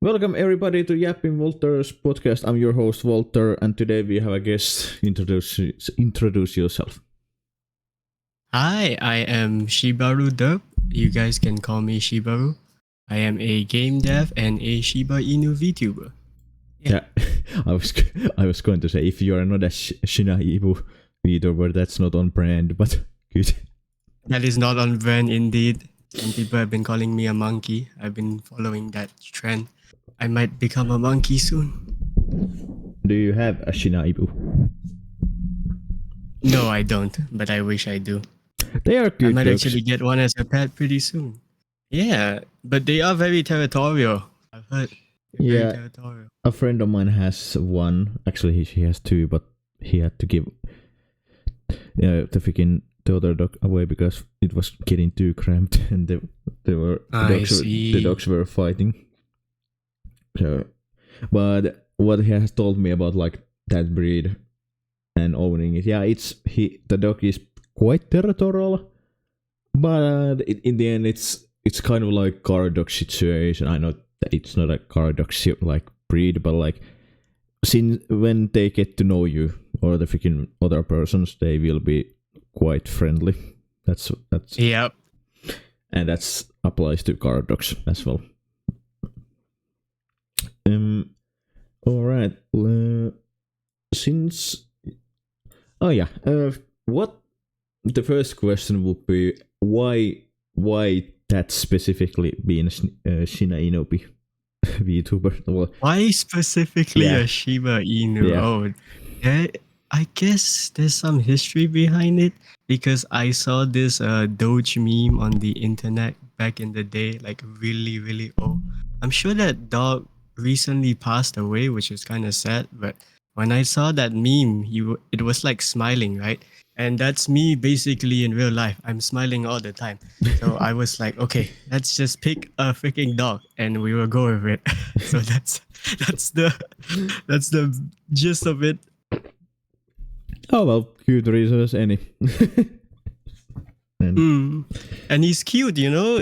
Welcome everybody to Yapping Walters podcast. I'm your host Walter, and today we have a guest. Introduce yourself. Hi, I am Shibaru Dub. You guys can call me Shibaru. I am a game dev and a Shiba Inu VTuber. Yeah, I was going to say if you are not a Shina-Ibu VTuber, that's not on brand, but good. That is not on brand indeed. Some people have been calling me a monkey. I've been following that trend. I might become a monkey soon. Do you have a Shina-Ibu? No, I don't, but I wish I do. They are good. I might dogs. actually get one as a pet pretty soon. Yeah, but they are very territorial. I've heard. Yeah. Very territorial. A friend of mine has one. Actually, he has two, but he had to give the other dog away because it was getting too cramped, and the dogs were fighting. So, but what he has told me about like that breed and owning it, yeah, the dog is quite territorial, but in the end, it's kind of like guard dog situation. I know that it's not a guard dog like breed, but like since when they get to know you or the freaking other persons, they will be quite friendly. That's Yep. And that applies to guard dogs as well. All right. What the first question would be? Why that specifically being a Shina Inobi VTuber? Well, Why specifically a Shiba Inu? Yeah. Oh, I guess there's some history behind it because I saw this Doge meme on the internet back in the day, like really, really old. I'm sure that dog recently passed away, which is kind of sad. But when I saw that meme, it was like smiling, right? And that's me basically in real life. I'm smiling all the time. So I was like, okay, let's just pick a freaking dog and we will go with it. So that's the gist of it. Oh well, cute reason as any. And he's cute, you know.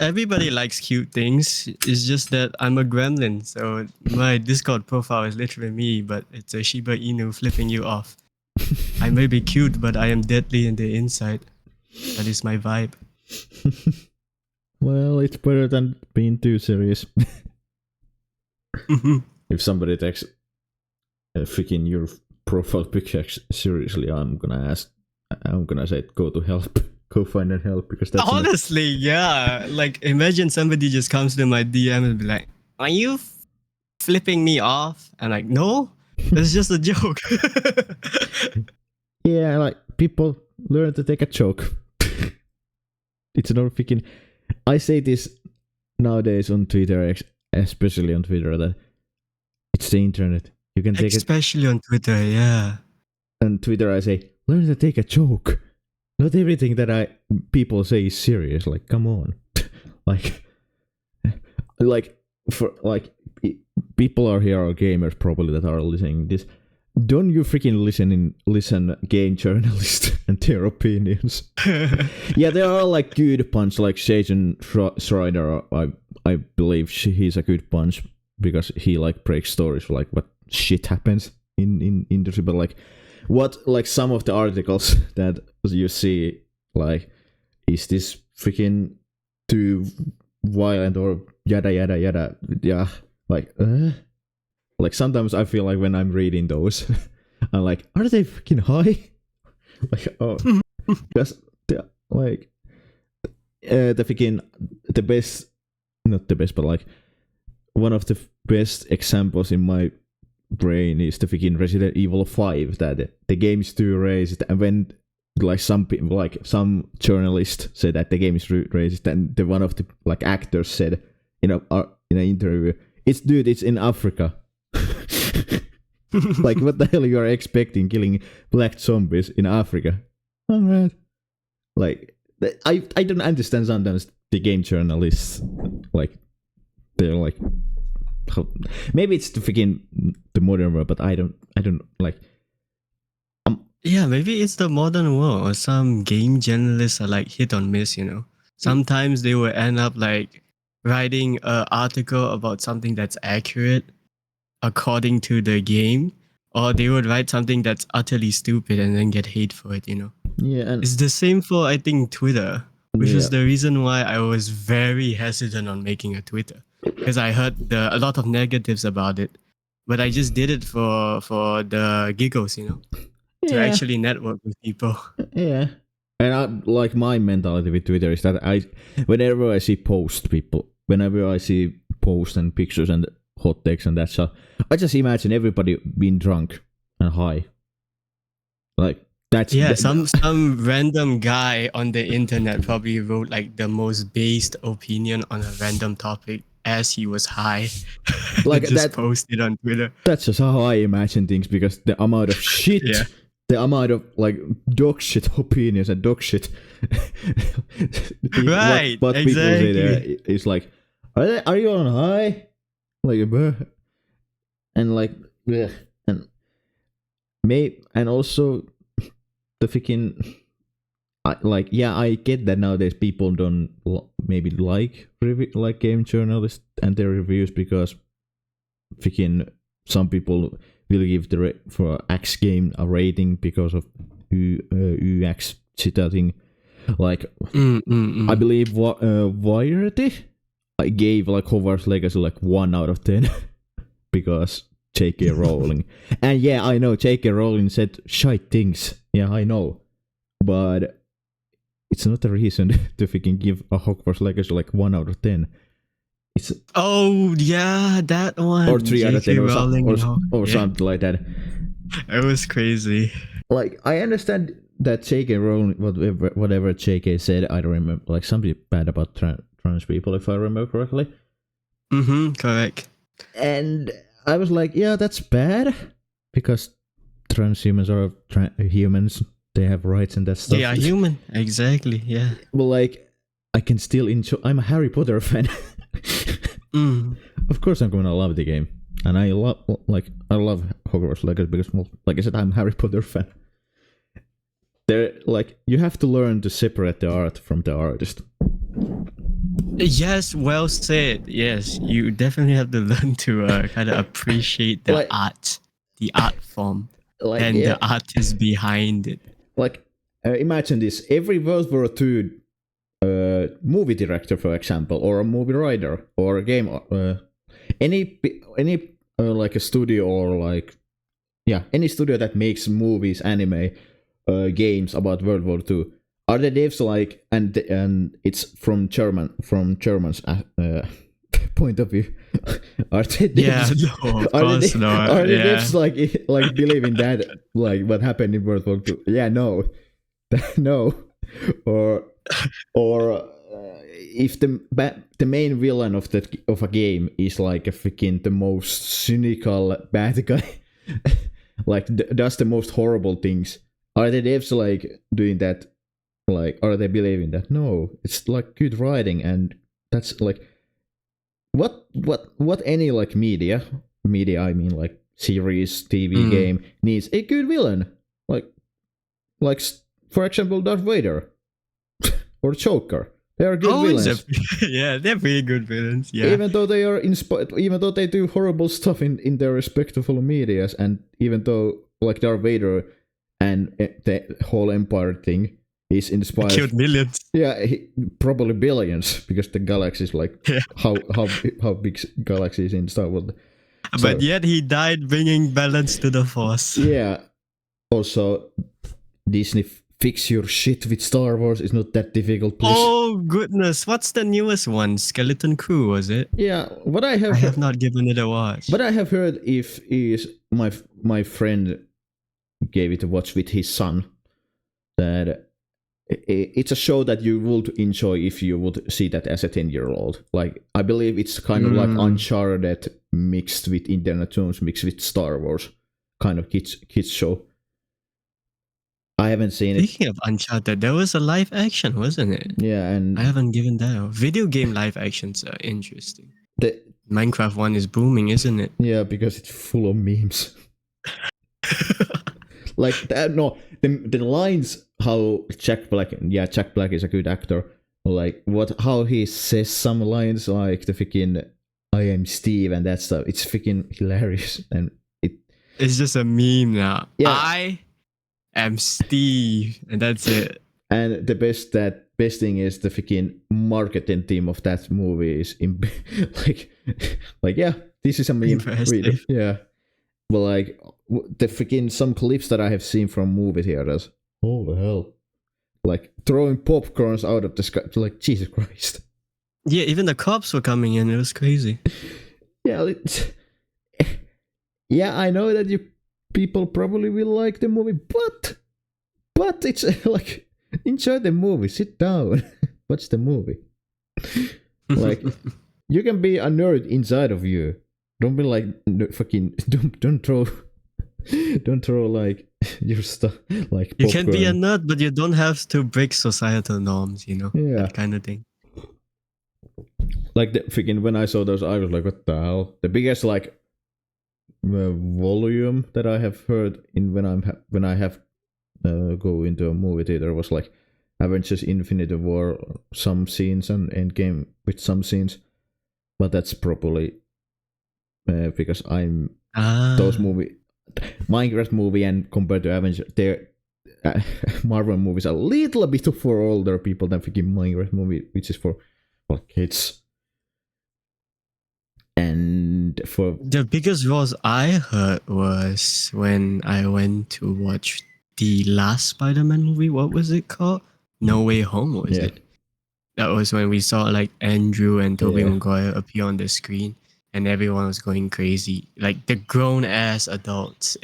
Everybody likes cute things. It's just that I'm a gremlin, so my Discord profile is literally me, but it's a Shiba Inu flipping you off. I may be cute, but I am deadly in the inside. That is my vibe. Well, it's better than being too serious. If somebody takes freaking your profile picture seriously, I'm gonna say go to help. Go find and help because that's honestly, yeah. Like imagine somebody just comes to my DM and be like, "Are you flipping me off?" And like, no, it's just a joke. Yeah, like people learn to take a joke. It's not freaking. I say this nowadays on Twitter, especially on Twitter, that it's the internet. You can take especially on Twitter, yeah. On Twitter, I say learn to take a joke. Not everything that people say is serious. Like, come on, like people are here are gamers probably that are listening to this. Don't you freaking listen game journalists and their opinions? Yeah, there are like good punch like Jason Schreider. I believe he's a good punch because he like breaks stories like what shit happens in industry, but like. What like some of the articles that you see like is this freaking too violent or yada yada yada, yeah, like sometimes I feel like when I'm reading those I'm like, are they freaking high? Like, oh, because the freaking the best, not the best, but like one of the best examples in my brain is the freaking Resident Evil 5 that the game is too racist, and when like some people, like some journalist said that the game is racist, and the one of the like actors said in an interview, it's in Africa. Like what the hell you are expecting killing black zombies in Africa? Alright. Like I don't understand sometimes the game journalists, like they're like, maybe it's the modern world, but I don't like. Yeah, maybe it's the modern world, or some game journalists are like hit or miss. You know, sometimes they will end up like writing an article about something that's accurate according to the game, or they would write something that's utterly stupid and then get hate for it, Yeah, and It's the same for, I think, Twitter, which yeah, is the reason why I was very hesitant on making a Twitter, because I heard a lot of negatives about it, but I just did it for the giggles, to yeah, actually network with people. yeah. And like my mentality with Twitter is that whenever I see whenever I see posts and pictures and hot takes and that stuff, I just imagine everybody being drunk and high. Like that's some random guy on the internet probably wrote like the most based opinion on a random topic as he was high. Like just that posted on Twitter. That's just how I imagine things, because the amount of shit, the amount of like dog shit opinions and dog shit, right? What exactly. people say there is like, are you on high? Like, and like, and and also the freaking. I get that nowadays people don't maybe like game journalists and their reviews, because freaking some people will give for X game a rating because of UX citating. Like, I believe Variety I gave like Hogwarts Legacy like 1 out of 10 because J.K. Rowling. And yeah, I know J.K. Rowling said shite things. Yeah, I know, but it's not a reason to freaking give a Hogwarts Legacy like 1 out of 10. It's that one, or 3 out of 10 or yeah. something like that. It was crazy. Like, I understand that J.K. Rowling, whatever J.K. said, I don't remember, like something bad about trans people, if I remember correctly. Correct. And I was like, yeah, that's bad, because transhumans are humans. They have rights and that stuff. They are human. Exactly, yeah. Well, like, I can still enjoy. I'm a Harry Potter fan. Of course I'm gonna love the game. And I love Hogwarts Legacy because, well, like I said, I'm a Harry Potter fan. There, like, you have to learn to separate the art from the artist. Yes, well said. Yes, you definitely have to learn to kind of appreciate the art form, and the artist behind it. Like, imagine this: every World War II movie director, for example, or a movie writer, or a game, any like a studio, or like any studio that makes movies, anime, games about World War II. Are the devs like, and it's from Germans point of view? Are the devs, devs like believe in that, like what happened in World War II? Yeah, no, no, or if the main villain of a game is like a freaking the most cynical bad guy, like does the most horrible things, are the devs like doing that? Like, are they believing that? No, it's like good writing, and that's like what any like media I mean, like series, TV, game needs a good villain, like for example Darth Vader or Joker. They are good villains. They're pretty good villains. Yeah, even though they are even though they do horrible stuff in their respectable medias, and even though like Darth Vader and the whole Empire thing is inspired. Killed millions. Yeah, probably billions, because the galaxy is like how big galaxy is in Star Wars. But yet he died bringing balance to the Force. Yeah. Also, Disney, fix your shit with Star Wars. It's not that difficult, please. Oh goodness, what's the newest one? Skeleton Crew, was it? Yeah, what I have not given it a watch. But I have heard is my friend gave it a watch with his son, that it's a show that you would enjoy if you would see that as a 10-year-old. Like, I believe it's kind of like Uncharted mixed with Indiana Jones mixed with Star Wars, kind of kids show. I haven't seen it. Speaking of Uncharted, there was a live action, wasn't it? Yeah, and I haven't given that a video game live actions are interesting. The Minecraft one is booming, isn't it? Yeah, because it's full of memes. Like that, no, the lines how Jack Black is a good actor, like how he says some lines like the freaking "I am Steve" and that stuff. It's freaking hilarious, and It's just a meme now. Yeah. I am Steve, and that's it. And the best thing is the freaking marketing team of that movie is like yeah, this is a meme. Impressive. Yeah, but like the freaking some clips that I have seen from movie theaters. Oh the hell! Like throwing popcorns out of the sky, like Jesus Christ. Yeah, even the cops were coming in. It was crazy. Yeah, yeah, I know that you people probably will like the movie, but it's like enjoy the movie. Sit down, watch the movie. Like you can be a nerd inside of you. Don't be like fucking don't throw like your stuff like You can be a popcorn. nerd, but you don't have to break societal norms. Yeah. That kind of thing. Like the freaking when I saw those, I was like, what the hell? The biggest like volume that I have heard in when I have go into a movie theater was like Avengers Infinity War, some scenes, and Endgame with some scenes, but that's probably because I'm those Minecraft movie and compared to Avengers, their Marvel movies are a little bit for older people than freaking Minecraft movie, which is for kids. And for the biggest roars I heard was when I went to watch the last Spider-Man movie. What was it called? No Way Home, was it? That was when we saw like Andrew and Tobey Maguire appear on the screen, and everyone was going crazy. Like the grown-ass adults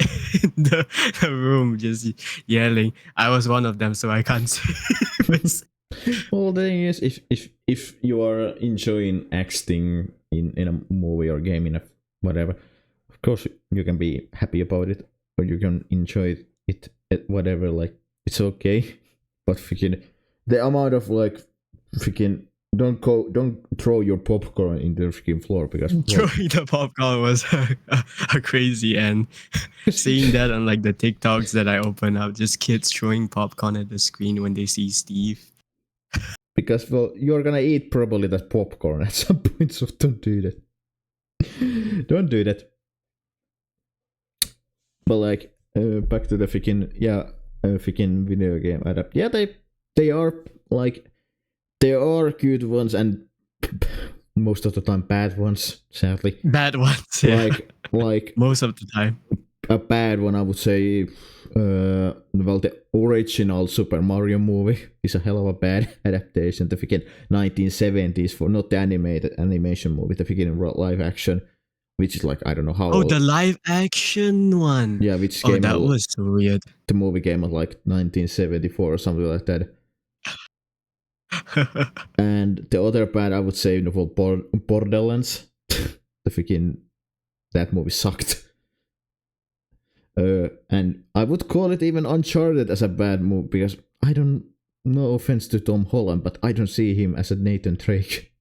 in the room just yelling. I was one of them, so I can't say. Well, the thing is, if you are enjoying acting in a movie or game, in a whatever, of course you can be happy about it, or you can enjoy it at whatever. Like it's okay, but freaking the amount of like freaking don't throw your popcorn in the freaking floor, because throwing the popcorn was a crazy, and seeing that on like the TikToks that I open up, just kids throwing popcorn at the screen when they see Steve. Because well, you're gonna eat probably that popcorn at some point, so don't do that. Don't do that. But like back to the freaking freaking video game adapt. Yeah, they are like there are good ones and most of the time bad ones. Sadly, bad ones. Yeah. Like most of the time. A bad one, I would say. Well, the original Super Mario movie is a hell of a bad adaptation. The freaking 1970s for not the animation movie, the freaking live action, which is like I don't know how. Oh, the live action one. Yeah, which came that out, was so weird. The movie came out like 1974 or something like that. And the other bad, I would say, Borderlands. The freaking that movie sucked. And I would call it even Uncharted as a bad movie, because I don't, no offense to Tom Holland, but I don't see him as a Nathan Drake.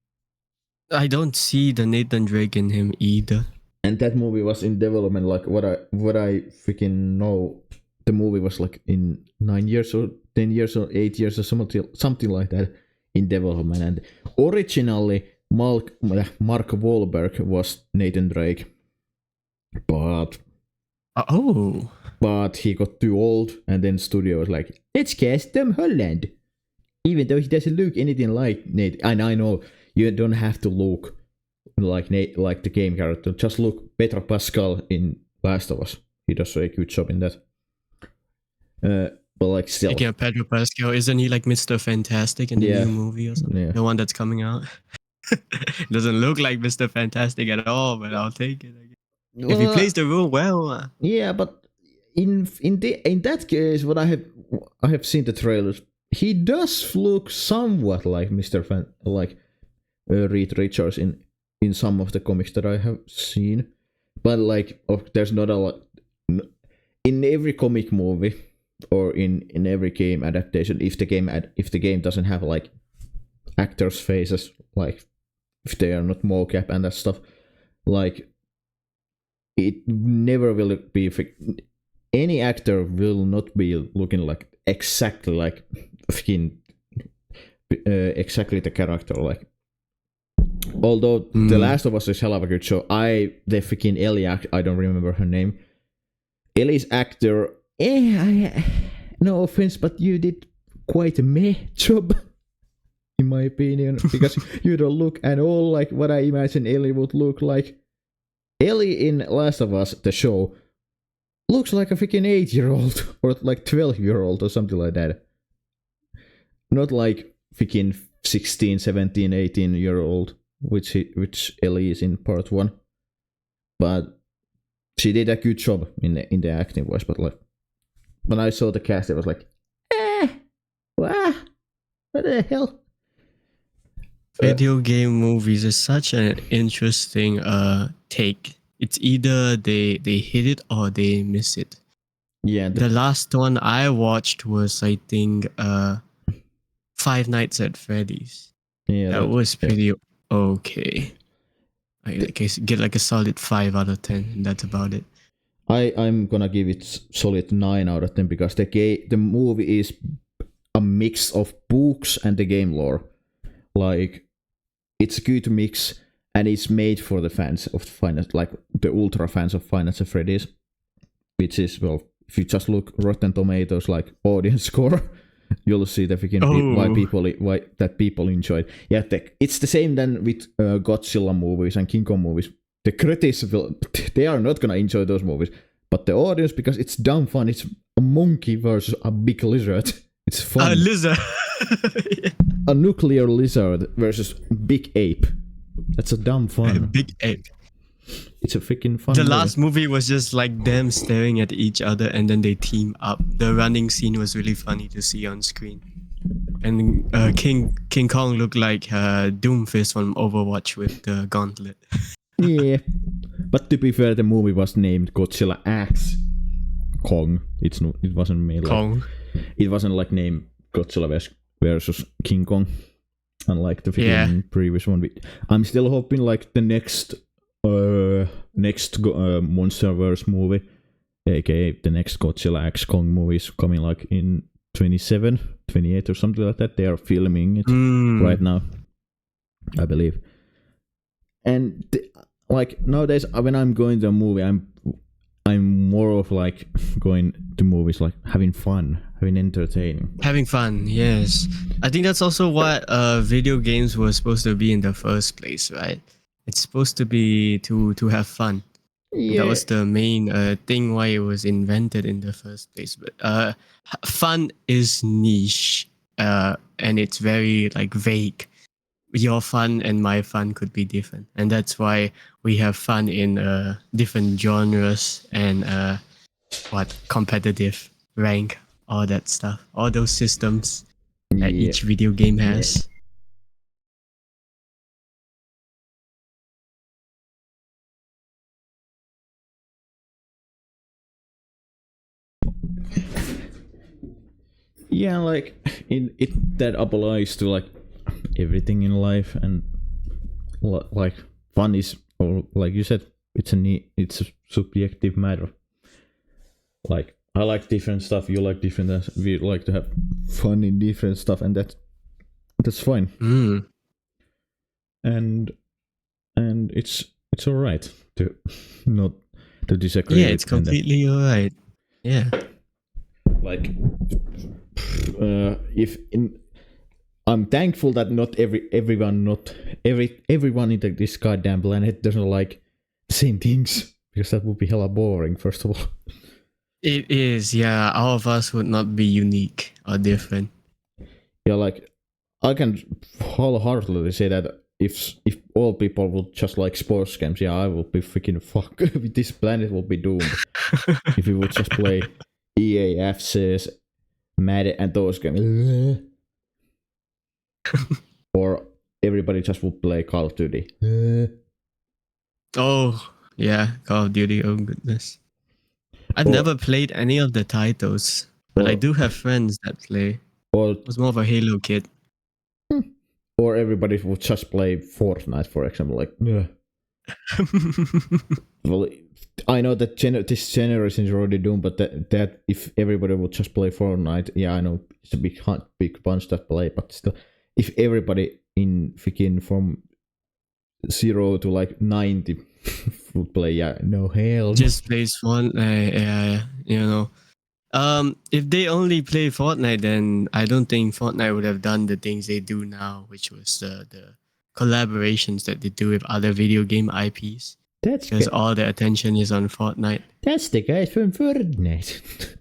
I don't see the Nathan Drake in him either. And that movie was in development, like what I freaking know, the movie was like in 9 years or 10 years or 8 years or something like that in development. And originally Mark Wahlberg was Nathan Drake, but he got too old, and then studio was like, let's cast Tom Holland, even though he doesn't look anything like Nate. And I know you don't have to look like Nate, like the game character. Just look Pedro Pascal in Last of Us. He does a good job in that. But like still, speaking of Pedro Pascal, isn't he like Mr. Fantastic in the new movie or something? Yeah. The one that's coming out. Doesn't look like Mr. Fantastic at all, but I'll take it. Well, if he plays the role well. Yeah, but in that case, what I have seen the trailers, he does look somewhat like Mr. Reed Richards in some of the comics that I have seen, but like there's not a lot in every comic movie or in every game adaptation. If the game doesn't have like actors' faces, like if they are not mocap and that stuff, like. It never will be. Any actor will not be looking like exactly like freaking exactly the character. Like, although The Last of Us is hell of a good show, the freaking Ellie I don't remember her name. Ellie's actor, no offense, but you did quite a meh job, in my opinion, because you don't look at all like what I imagine Ellie would look like. Ellie in Last of Us, the show, looks like a freaking 8-year-old or like 12-year-old or something like that. Not like freaking 16, 17, 18-year-old, which Ellie is in part 1. But she did a good job in the acting voice. But like, when I saw the cast, it was like, what the hell? Video game movies is such an interesting take. It's either they hit it or they miss it. Yeah. The last one I watched was, I think, Five Nights at Freddy's. Yeah, that was pretty okay. I get like a solid 5 out of 10, and that's about it. I'm gonna give it solid 9 out of 10 because the movie is a mix of books and the game lore. Like, it's a good mix, and it's made for the fans of Finance, like the ultra fans of Five Nights at Freddy's, which is, well, if you just look Rotten Tomatoes like audience score, you'll see the freaking why people enjoy it. Yeah, it's the same then with Godzilla movies and King Kong movies. The critics they are not gonna enjoy those movies, but the audience, because it's dumb fun. It's a monkey versus a big lizard. It's fun. A lizard. Yeah. A nuclear lizard versus big ape. That's a dumb fun. A big ape. It's a freaking fun. The last movie was just like them staring at each other and then they team up. The running scene was really funny to see on screen. And King Kong looked like Doomfist from Overwatch with the gauntlet. Yeah. But to be fair, the movie was named Godzilla X Kong. It wasn't made like Kong. It wasn't like named Godzilla versus King Kong, unlike the previous one. I'm still hoping like the next Monsterverse movie, aka the next Godzilla X Kong movie, is coming like in 27, 28 or something like that. They are filming it right now, I believe. And like nowadays, when I'm going to a movie, I'm more of like going to movies like having fun, having entertaining. Having fun, yes. I think that's also what video games were supposed to be in the first place, right? It's supposed to be to have fun. Yeah. That was the main thing why it was invented in the first place. But fun is niche, and it's very like vague. Your fun and my fun could be different, and that's why we have fun in different genres and competitive rank, all that stuff, all those systems that each video game has. Yeah, like it that applies to like everything in life, and like fun is, or like you said, it's a subjective matter. Like I like different stuff, you like different, we like to have fun in different stuff, and that's fine. And it's all right to not to disagree. Yeah, it's completely all right. Yeah. Like I'm thankful that not everyone in this goddamn planet doesn't like the same things, because that would be hella boring, first of all. It is, yeah. All of us would not be unique or different. Yeah, like I can wholeheartedly say that if all people would just like sports games, yeah, I would be freaking fuck. This planet will be doomed if we would just play EA, FCS, Madden, and those games. Or everybody just would play Call of Duty. Oh, yeah, Call of Duty, oh goodness. I've never played any of the titles, but I do have friends that play. I was more of a Halo kid. Or everybody would just play Fortnite, for example. Like, well, I know that this generation is already doomed, but that if everybody would just play Fortnite, yeah, I know it's a big bunch that play, but still, if everybody in freaking from 0 to like 90 would play, yeah, no hell. Just plays Fortnite, you know. If they only play Fortnite, then I don't think Fortnite would have done the things they do now, which was the collaborations that they do with other video game IPs. That's Because all the attention is on Fortnite. That's the guy from Fortnite.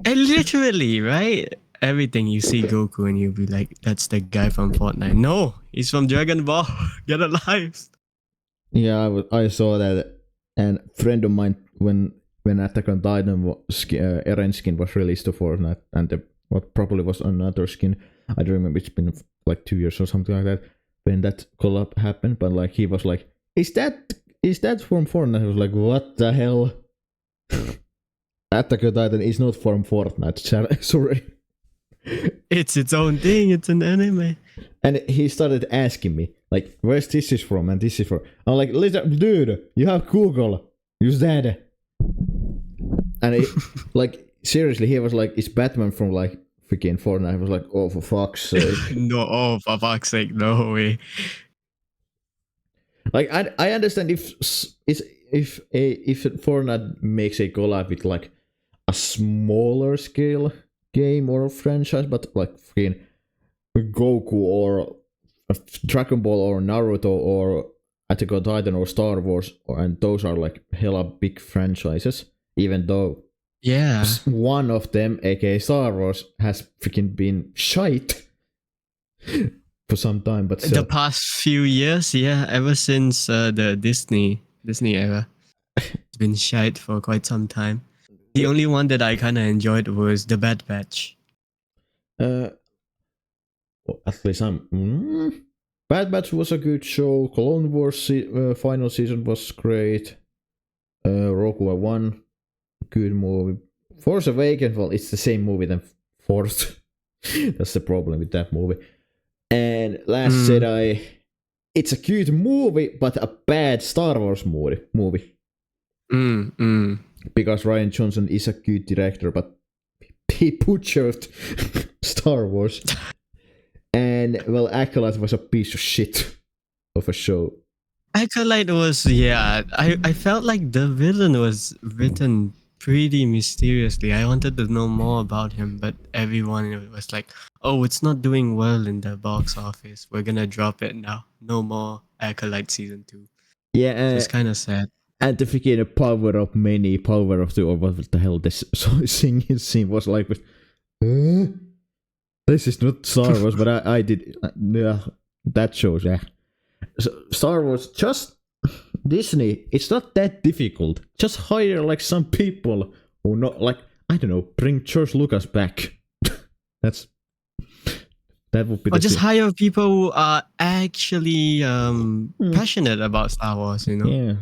And literally, right? Everything you see Goku and you'll be like, that's the guy from Fortnite. No, he's from Dragon Ball. Get alive. Yeah, I saw that, and friend of mine when Attack on Titan Eren skin was released to Fortnite, and what probably was another skin. I don't remember. It's been like 2 years or something like that when that collab happened. But like he was like, "Is that from Fortnite?" I was like, "What the hell?" Attack on Titan is not from Fortnite. Sorry. It's its own thing. It's an anime. And he started asking me, like, where's this is from and this is from. I'm like, listen, dude, you have Google. Use that. And it, like, seriously, he was like, is Batman from like freaking Fortnite? I was like, oh, for fuck's sake. No, oh, for fuck's sake, no way. Like, I understand if Fortnite makes a collab with like a smaller scale game or franchise, but like freaking Goku or Dragon Ball or Naruto or Attack on Titan or Star Wars, and those are like hella big franchises, even though one of them, aka Star Wars, has freaking been shite for some time. But still. The past few years, ever since the Disney era, it's been shite for quite some time. The only one that I kind of enjoyed was The Bad Batch. At least Bad Batch was a good show. Clone Wars final season was great. Rogue One, good movie. Force Awakens, well, it's the same movie than Force. That's the problem with that movie. And Last Jedi, it's a good movie, but a bad Star Wars movie. Because Rian Johnson is a good director, but he butchered Star Wars. And, well, Acolyte was a piece of shit of a show. Acolyte was, I felt like the villain was written pretty mysteriously. I wanted to know more about him, but everyone was like, oh, it's not doing well in the box office. We're gonna drop it now. No more Acolyte Season 2. Yeah, so it's kind of sad. And the freaking power of many, power of two, or what the hell this singing scene was like. This is not Star Wars, but I did. That shows, yeah. So Star Wars, just Disney, it's not that difficult. Just hire like some people who not like, I don't know, bring George Lucas back. That would be. Or just hire people who are actually passionate about Star Wars, you know? Yeah.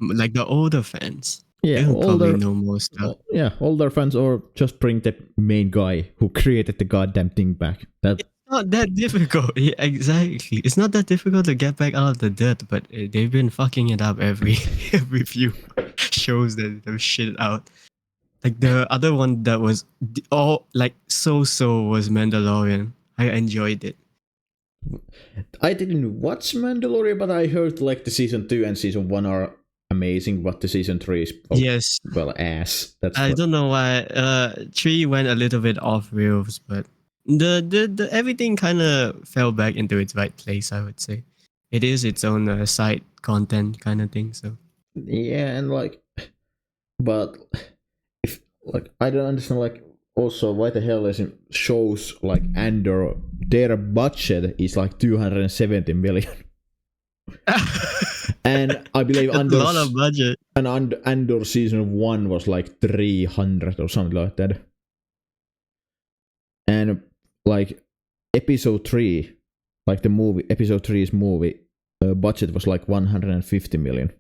Like the older fans. Yeah, they'll probably know more stuff. Yeah, older fans, or just bring the main guy who created the goddamn thing back. It's not that difficult. Yeah, exactly. It's not that difficult to get back out of the dirt, but they've been fucking it up every few shows that they've shit out. Like the other one that was so was Mandalorian. I enjoyed it. I didn't watch Mandalorian, but I heard like the season 2 and season 1 are amazing, but the season 3 is ass. I don't know why 3 went a little bit off rails, but the everything kind of fell back into its right place, I would say. It is its own side content kind of thing, so yeah. And like, but if like, I don't understand, like, also why the hell isn't shows like Andor, their budget is like 270 million. And I believe Andor's, a lot of budget. And Andor season 1 was like 300 or something like that. And like episode 3, like the movie, episode 3's movie, budget was like 150 million.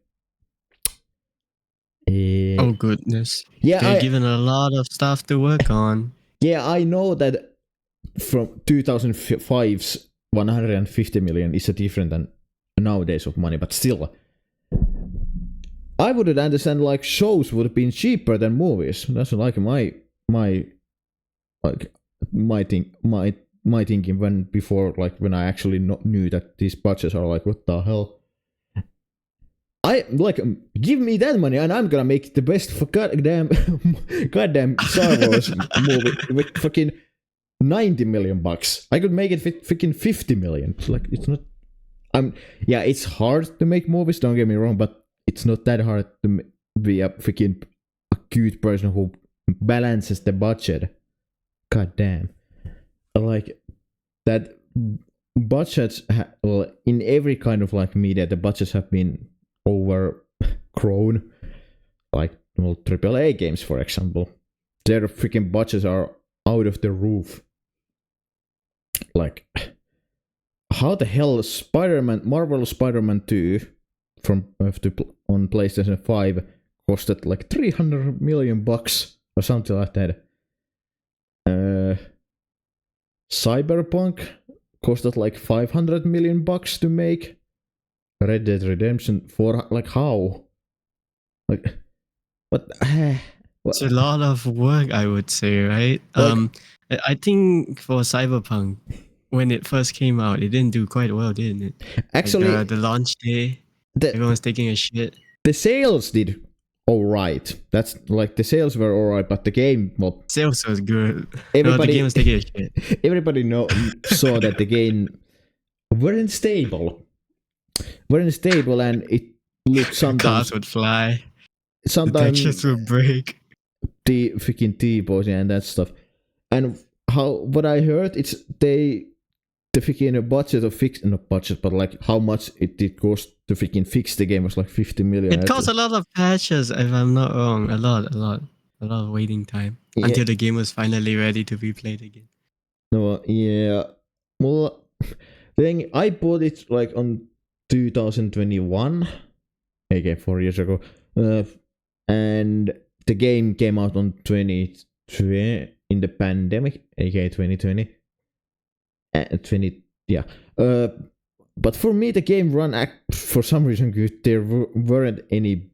Oh goodness. Yeah, they're given a lot of stuff to work on. Yeah, I know that from 2005's 150 million is a different than nowadays of money, but still, I wouldn't understand, like, shows would have been cheaper than movies. That's like my thing, my my thinking when I actually knew that these budgets are like, what the hell? I like give me that money and I'm gonna make the best for goddamn Star Wars movie with fucking $90 million. I could make it with fucking $50 million. It's like it's not. It's hard to make movies. Don't get me wrong, but it's not that hard to be a freaking cute person who balances the budget. God damn, like that budgets. In every kind of like media, the budgets have been overgrown, like AAA games, for example. Their freaking budgets are out of the roof. Like, how the hell Marvel Spider-Man 2 on PlayStation 5 costed like $300 million or something like that. Cyberpunk costed like $500 million to make. Red Dead Redemption 4, like how? Like, what? It's a lot of work, I would say, right? I think for Cyberpunk, when it first came out, it didn't do quite well, didn't it? Actually, like the launch day, everyone was taking a shit. The sales did alright. That's like the sales were alright, but the game, sales was good. Everybody, the game was taking a shit. Everybody saw that the game weren't stable, and it looked sometimes. Cars would fly. Sometimes the textures would break. The freaking T-pose and that stuff. And what I heard, it's the freaking budget of not budget, but like how much it did cost to freaking fix the game was like $50 million. It cost a lot of patches, if I'm not wrong. A lot of waiting time until the game was finally ready to be played again. No, yeah. Well, then I bought it like on 2021, aka 4 years ago, and the game came out on 2020 in the pandemic, aka 2020. But for me, the game ran for some reason good. There weren't any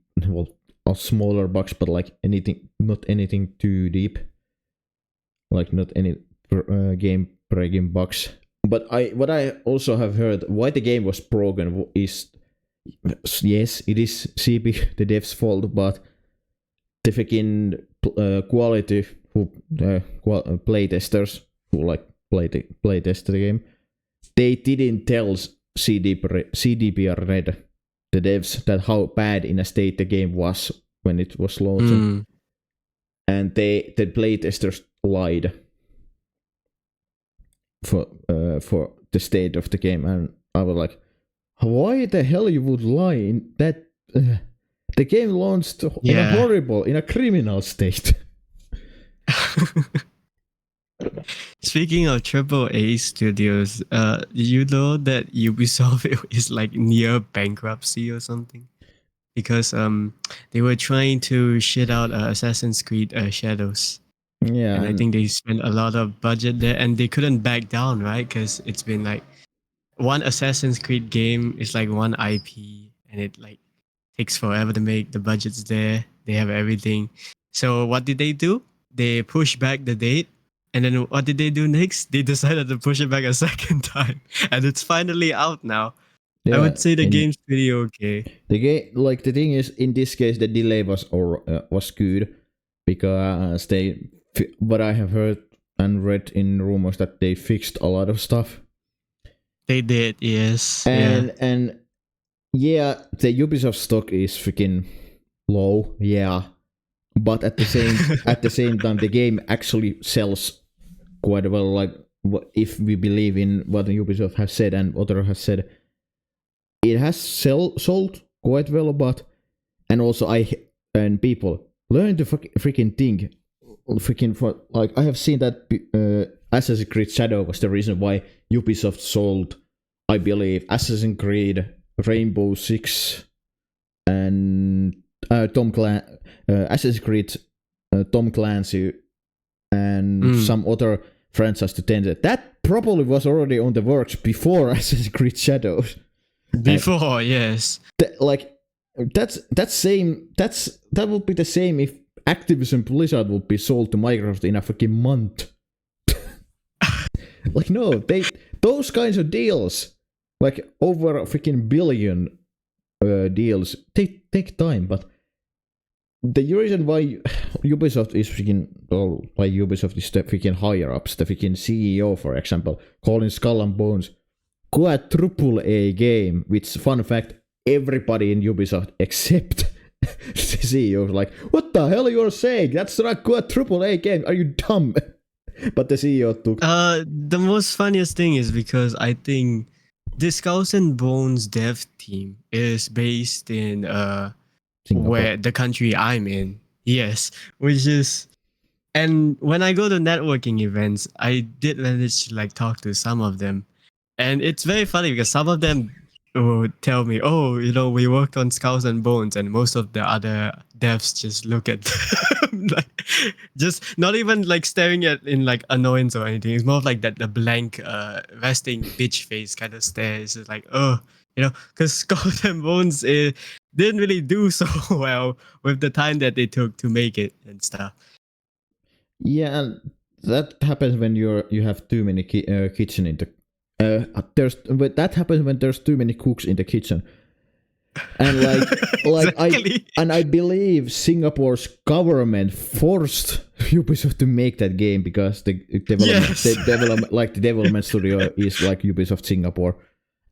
smaller bugs, but like not anything too deep. Like not any game breaking bugs. But what I also have heard why the game was broken is, yes, it is CB the dev's fault, but the freaking quality playtesters who like playtest the game, they didn't tell CDPR Red, the devs, that how bad in a state the game was when it was launching, and the playtesters lied for the state of the game, and I was like, why the hell you would lie in that? The game launched in a criminal state. Speaking of AAA studios, you know that Ubisoft is like near bankruptcy or something, because they were trying to shit out Assassin's Creed Shadows. Yeah, and I think they spent a lot of budget there, and they couldn't back down, right? Because it's been like one Assassin's Creed game is like one IP, and it like takes forever to make. The budget's there, they have everything. So what did they do? They pushed back the date, and then what did they do next? They decided to push it back a second time, and it's finally out now. Yeah, I would say the game's pretty okay. The game, like the thing is, in this case, the delay was good, because what I have heard and read in rumors that they fixed a lot of stuff. They did, yes. And the Ubisoft stock is freaking low, but at the same time, the game actually sells quite well. Like, if we believe in what Ubisoft has said and other has said, it has sold quite well. But and also people learn to freaking think. I have seen that Assassin's Creed Shadow was the reason why Ubisoft sold, I believe, Assassin's Creed, Rainbow Six, and Assassin's Creed, Tom Clancy, and some other franchise to Tencent. That probably was already on the works before Assassin's Creed Shadows. Yes. That would be the same if Activision Blizzard would be sold to Microsoft in a fucking month. Like no, those kinds of deals, like over a freaking billion deals, take time. But the reason why Ubisoft is freaking, well, why Ubisoft is the freaking higher ups, the freaking CEO, for example, calling Skull and Bones quadruple A game, which, fun fact, everybody in Ubisoft except the CEO is like, what the hell are you saying? That's not a quadruple A game. Are you dumb? But the CEO took. The most funniest thing is because I think the Skulls and Bones dev team is based in Singapore. where the country I'm in. Yes, which is, and when I go to networking events, I did manage to like talk to some of them, and it's very funny because some of them would tell me, "Oh, we worked on Skulls and Bones," and most of the other devs just look at them like, just not even like staring at in like annoyance or anything. It's more of like that the blank, resting bitch face kind of stare. It's just like, because Skulls and Bones didn't really do so well with the time that they took to make it and stuff. Yeah, and that happens when you have too many kitchen in the. But that happens when there's too many cooks in the kitchen, and Exactly. I believe Singapore's government forced Ubisoft to make that game because the development studio is like Ubisoft Singapore,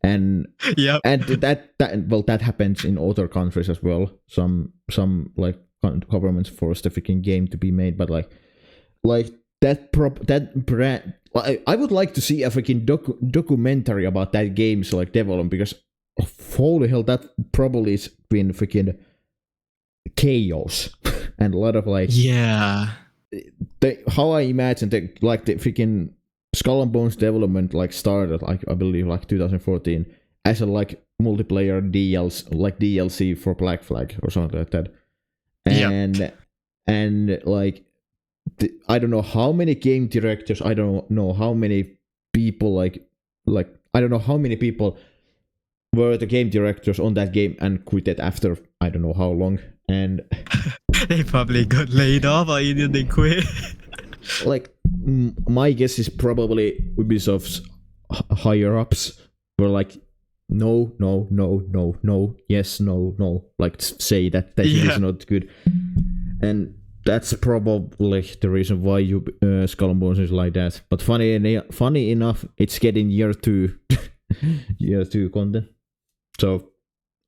and Yep. and that happens in other countries as well. Some like governments force the freaking game to be made, but like that brand. I would like to see a freaking documentary about that game's like development, because holy hell, that probably has been freaking chaos and a lot of like how I imagine the freaking Skull and Bones development like started like I believe like 2014 as a like multiplayer DLC for Black Flag or something like that, and like. I don't know how many game directors. I don't know how many people like I don't know how many people were the game directors on that game and quit it after I don't know how long. And they probably got laid off or either they quit. Like my guess is probably Ubisoft's higher ups were like, no, yes, no, like say that is not good, and. That's probably the reason why Skull and Bones is like that. But funny enough, it's getting year 2 content. So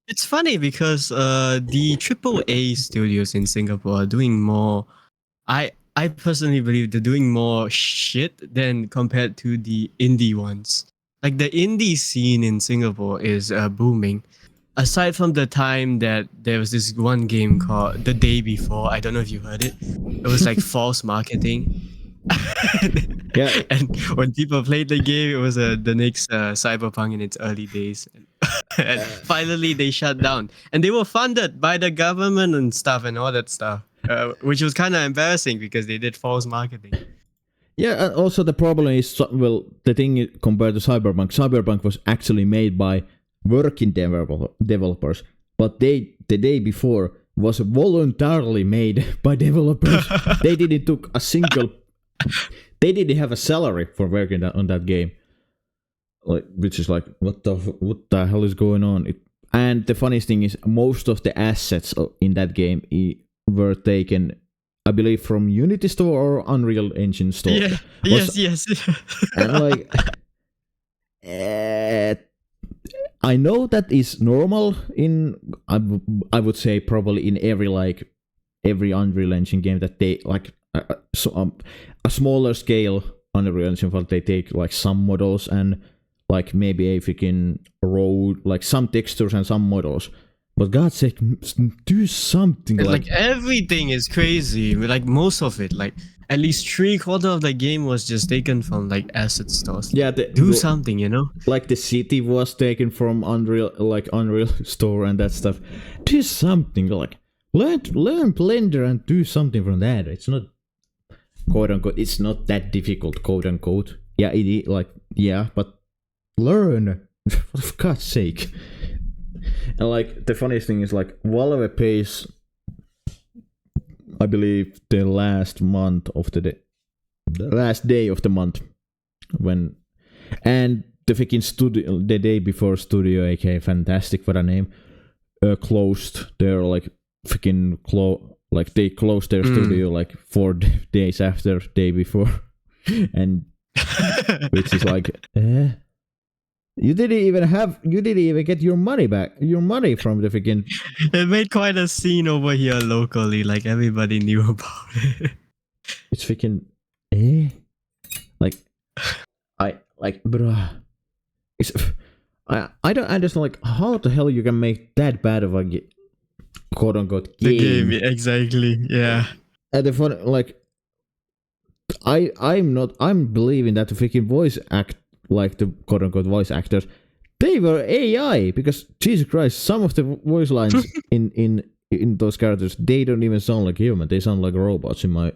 it's funny because the AAA studios in Singapore are doing more. I personally believe they're doing more shit than compared to the indie ones. Like the indie scene in Singapore is booming. Aside from the time that there was this one game called The Day Before, I don't know if you heard it. It was like false marketing. Yeah. And when people played the game, it was the next Cyberpunk in its early days. And finally, they shut down. And they were funded by the government and stuff and all that stuff, which was kind of embarrassing because they did false marketing. Yeah, and also the problem is, well, the thing compared to Cyberpunk was actually made by working developers, but the Day Before was voluntarily made by developers. They didn't have a salary for working on that game, like, which is like what the hell is going on? And the funniest thing is, most of the assets in that game were taken, I believe, from Unity Store or Unreal Engine Store. Yeah. Yes. And like. I know that is normal in I would say probably in every Unreal Engine game that they like a smaller scale Unreal Engine, but they take like some models and like maybe a freaking road, like some textures and some models. But God's sake, do something like everything is crazy. Like most of it, like at least 3/4 of the game was just taken from like asset stores. Yeah, do something, Like the city was taken from Unreal Store and that stuff. Do something, like learn Blender and do something from that. It's not quote unquote. It's not that difficult, quote unquote. Yeah, it but learn for God's sake. And like the funniest thing is like Valve pays, I believe, the last day of the month when And the freaking studio, the day before Studio AK, fantastic for a name, closed. They're like freaking like they closed their studio like 4 days after day before, and which is like, you didn't even get your money back, your money from the freaking. It made quite a scene over here locally, like everybody knew about it. It's freaking, like, bruh. It's, I don't understand, like, how the hell you can make that bad of a quote unquote game. The game, exactly, yeah. And the fun, like, I'm believing that the freaking voice act, like the quote unquote voice actors, they were AI, because Jesus Christ, some of the voice lines in those characters, they don't even sound like human, they sound like robots in my.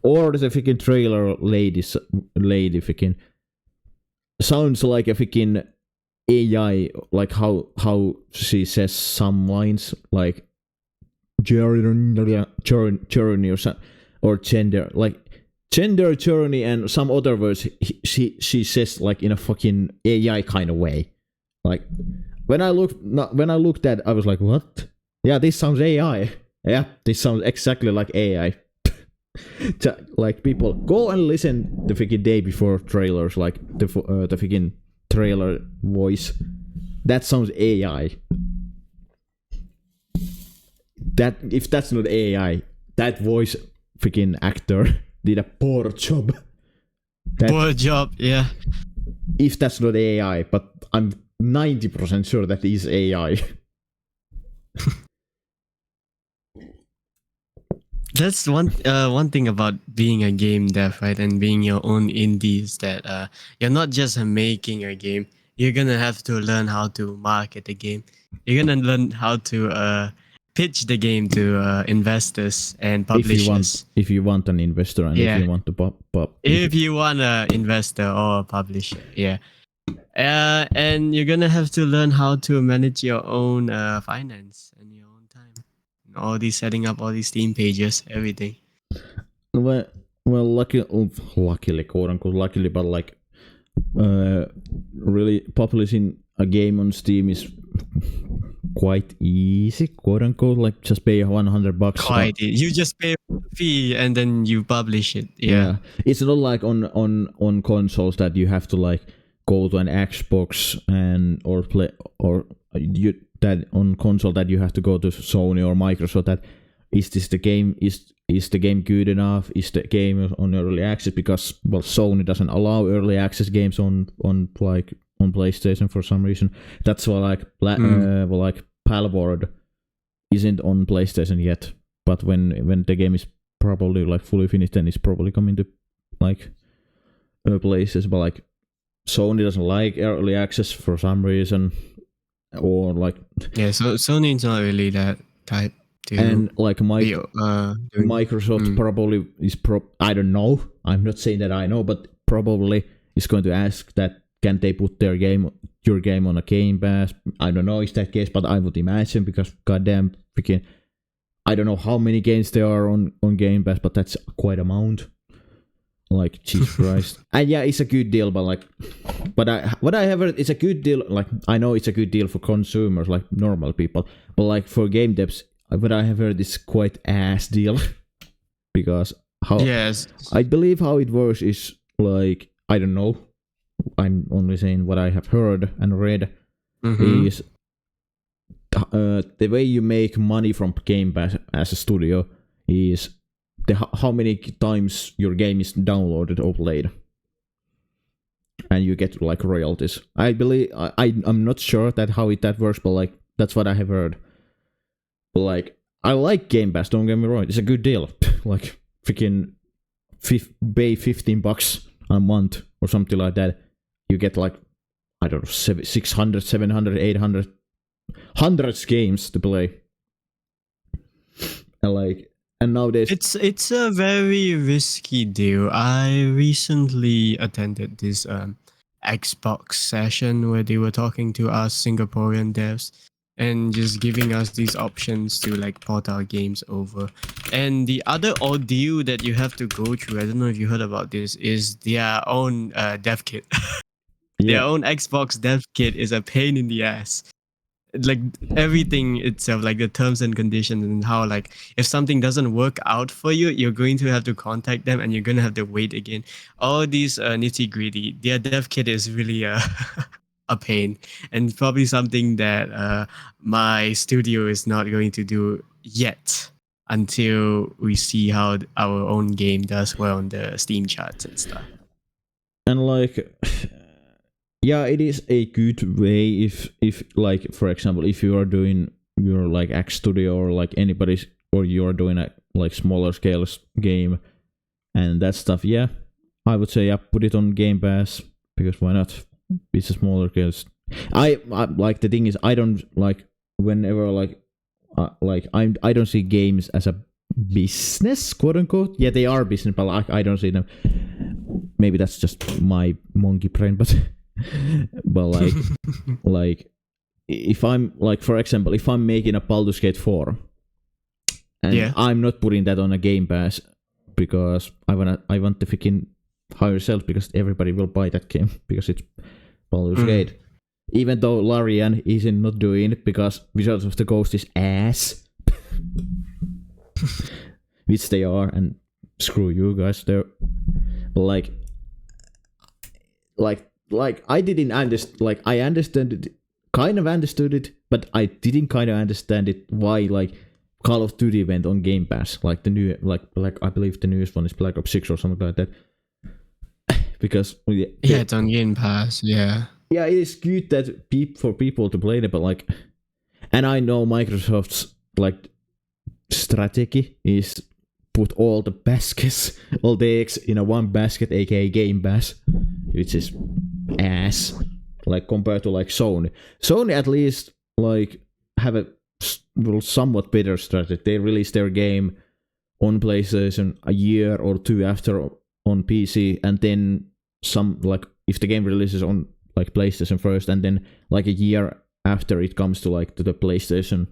Or the freaking trailer lady freaking sounds like a freaking AI, like how she says some lines, like journey or something, or gender, like gender journey, and some other words she says like in a fucking AI kind of way. Like when I looked at, I was like, what? Yeah, this sounds AI. Yeah, this sounds exactly like AI. Like, people go and listen the freaking day before trailers, like the freaking trailer voice. That sounds AI. That if that's not AI, that voice freaking actor did a poor job. Poor job, yeah. If that's not AI, but I'm 90% sure that is AI. That's one thing about being a game dev, right? And being your own indies, that you're not just making a game. You're gonna have to learn how to market the game. You're gonna learn how to pitch the game to investors and publishers. If you want an investor, and if you want to pop. If you want an investor or a publisher, yeah. And you're gonna have to learn how to manage your own finance and your own time. All these setting up all these Steam pages, everything. Well, luckily, quote unquote, luckily, but like, really publishing a game on Steam is quite easy, quote unquote. Like, just pay $100. Quite easy. You just pay a fee and then you publish it. Yeah. It's not like on consoles that you have to like go to an Xbox or play, or you. That on console that you have to go to Sony or Microsoft, that is the game good enough, is the game on early access, because Sony doesn't allow early access games on PlayStation for some reason. That's why like Palworld isn't on PlayStation yet, but when the game is probably like fully finished, then it's probably coming to like places, but like Sony doesn't like early access for some reason. Or like, yeah, so Sony's not really that type to, and like Microsoft probably is I don't know, I'm not saying that I know, but probably is going to ask that can they put your game on a Game Pass. I don't know if that case, but I would imagine, because goddamn freaking, I don't know how many games there are on Game Pass, but that's quite amount. Like, Jesus Christ. And yeah, it's a good deal, but like, what I have heard, it's a good deal. Like, I know it's a good deal for consumers, like normal people, but like for game devs, what I have heard is quite ass deal. Because I believe how it works is like, I don't know, I'm only saying what I have heard and read, is the way you make money from Game Pass as a studio is how many times your game is downloaded or played, and you get like royalties. I believe I'm not sure that that works, but like that's what I have heard. But like, I like Game Pass, don't get me wrong, it's a good deal. Like freaking pay $15 a month or something like that, you get like, I don't know, 600, 700, 800, hundreds games to play. And like, and nowadays it's a very risky deal. I recently attended this Xbox session where they were talking to us Singaporean devs and just giving us these options to like port our games over. And the other ordeal that you have to go through, I don't know if you heard about this, is their own dev kit. Their own Xbox dev kit is a pain in the ass. Like everything itself, like the terms and conditions, and how like if something doesn't work out for you, you're going to have to contact them and you're going to have to wait again. All these nitty gritty. Their dev kit is really a pain, and probably something that my studio is not going to do yet until we see how our own game does well on the Steam charts and stuff. And like, yeah, it is a good way if like, for example, if you are doing your like X Studio or like anybody's, or you are doing a like smaller scale game and that stuff, yeah, I would say put it on Game Pass, because why not? It's a smaller scale. I like, the thing is, I don't like, whenever like I don't see games as a business, quote unquote. Yeah, they are business, but like I don't see them. Maybe that's just my monkey brain, but like like if I'm like, for example, if I'm making a Baldur's Gate 4 and I'm not putting that on a Game Pass because I want to freaking higher sales, because everybody will buy that game because it's Baldur's Gate. Even though Larian isn't not doing it because Wizards of the Coast is ass. Which they are, and screw you guys there. Like I didn't understand, like I understood it, kind of understood it, but I didn't kind of understand it, why like Call of Duty went on Game Pass, like the new, like I believe the newest one is Black Ops 6 or something like that. Because it's on Game Pass, yeah, it is good that for people to play it, but like, and I know Microsoft's like strategy is put all the baskets, all the eggs in a one basket, aka Game Pass, which is ass, like compared to like Sony. Sony at least like have a somewhat better strategy. They release their game on PlayStation a year or two after on PC, and then some, like if the game releases on like PlayStation first, and then like a year after it comes to like to the PlayStation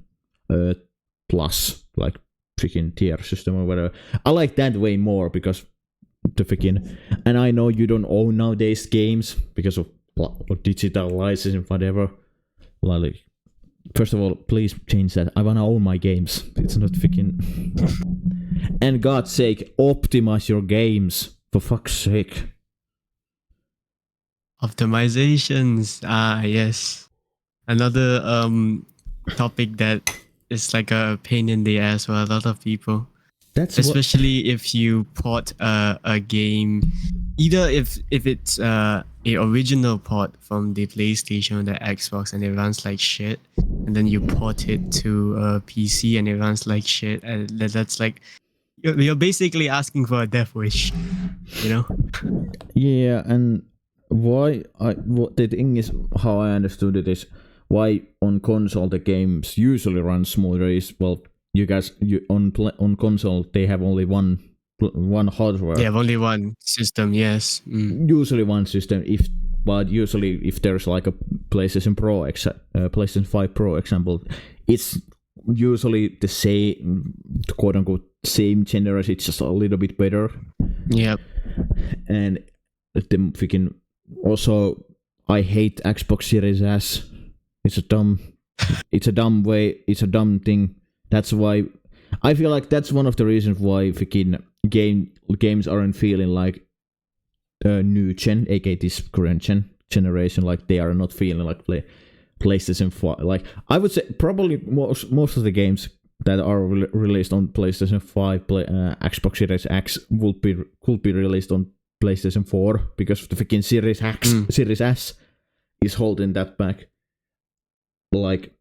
Plus, like freaking tier system or whatever. I like that way more, because the freaking, and I know you don't own nowadays games because of digital licensing, whatever. Like, first of all, please change that. I wanna own my games. It's not freaking. And God's sake, optimize your games, for fuck's sake. Optimizations. Yes. Another topic that is like a pain in the ass for a lot of people. That's especially if you port a game, either if it's a original port from the PlayStation or the Xbox and it runs like shit, and then you port it to a PC and it runs like shit, and that's like you're basically asking for a death wish, you know? Yeah, and what the thing is, how I understood it is, why on console the games usually run smoother is, well, on console they have only one hardware. They have only one system, yes. Usually one system, but usually if there's like a PlayStation Pro, PlayStation 5 Pro example, it's usually the same, quote unquote, same generation. It's just a little bit better. Yep. And the freaking, also I hate Xbox Series S. It's a dumb way. It's a dumb thing. That's why I feel like that's one of the reasons why freaking games aren't feeling like new gen, aka this current generation. Like they are not feeling like PlayStation 4. Like I would say probably most of the games that are released on PlayStation 5, Xbox Series X could be released on PlayStation 4, because the freaking Series S is holding that back. Like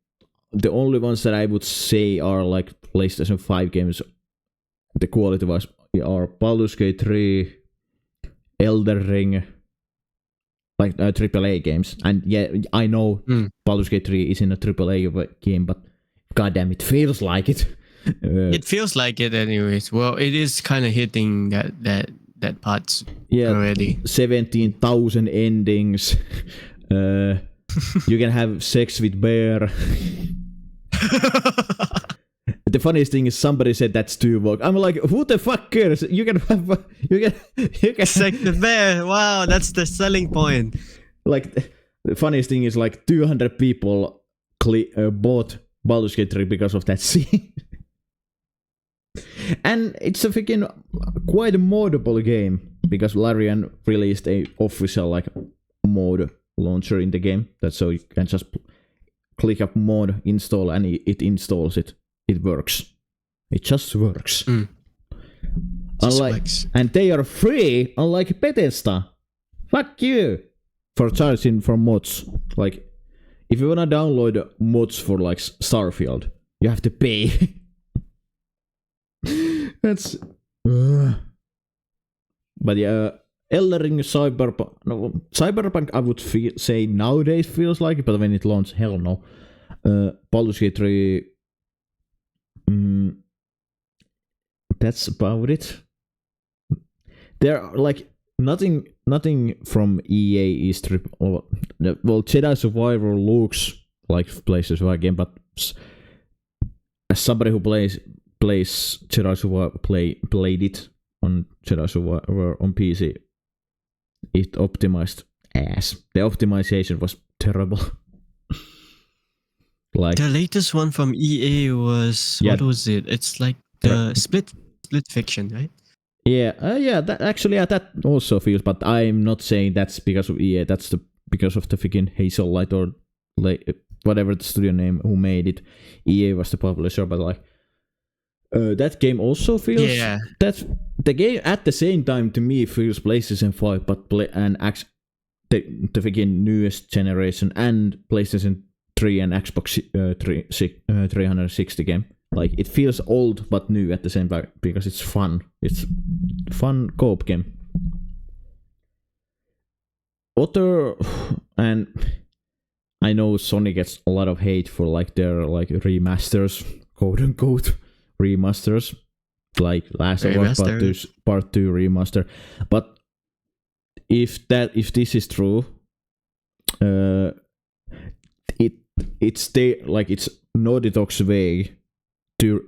the only ones that I would say are like PlayStation 5 games, the quality wise, are Baldur's Gate 3, Elder Ring, like AAA games. And yeah, I know Baldur's Gate 3 isn't a AAA game, but goddamn, it feels like it. It feels like it anyways. Well, it is kind of hitting that part already. 17,000 endings. You can have sex with bear. The funniest thing is somebody said that's too woke. I'm like, who the fuck cares? You can Sex with bear. Wow, that's the selling point. like the funniest thing is like 200 people bought Baldur's Gate 3 because of that scene. And it's a freaking quite a moddable game because Larian released a official like mod launcher in the game. That's so you can just click up mod install and it installs it. It works. It just works. And they are free, unlike Bethesda. Fuck you for charging for mods. Like if you wanna download mods for like Starfield, you have to pay. That's but yeah, Elden Ring, Cyberpunk I would say nowadays feels like it, but when it launched, hell no. Baldur's Gate 3, that's about it. There are like nothing from EA is well, Jedi Survivor looks like PlayStation 5 game, but as somebody who plays Jedi Survivor played it on Jedi Survivor on PC, it optimized ass. The optimization was terrible. Like the latest one from EA was what was it? It's like the split fiction, right? Yeah, that also feels. But I'm not saying that's because of EA. That's because of the freaking Hazelight or like whatever the studio name who made it. EA was the publisher, but like. That game also feels that the game at the same time to me feels PlayStation 5, but the freaking newest generation and PlayStation 3 and Xbox 360 game. Like it feels old but new at the same time because it's fun. It's fun co-op game. And I know Sony gets a lot of hate for like their like remasters, quote unquote. Remasters like Last of Us Part 2 remaster, but if this is true, it's Naughty Dog's way to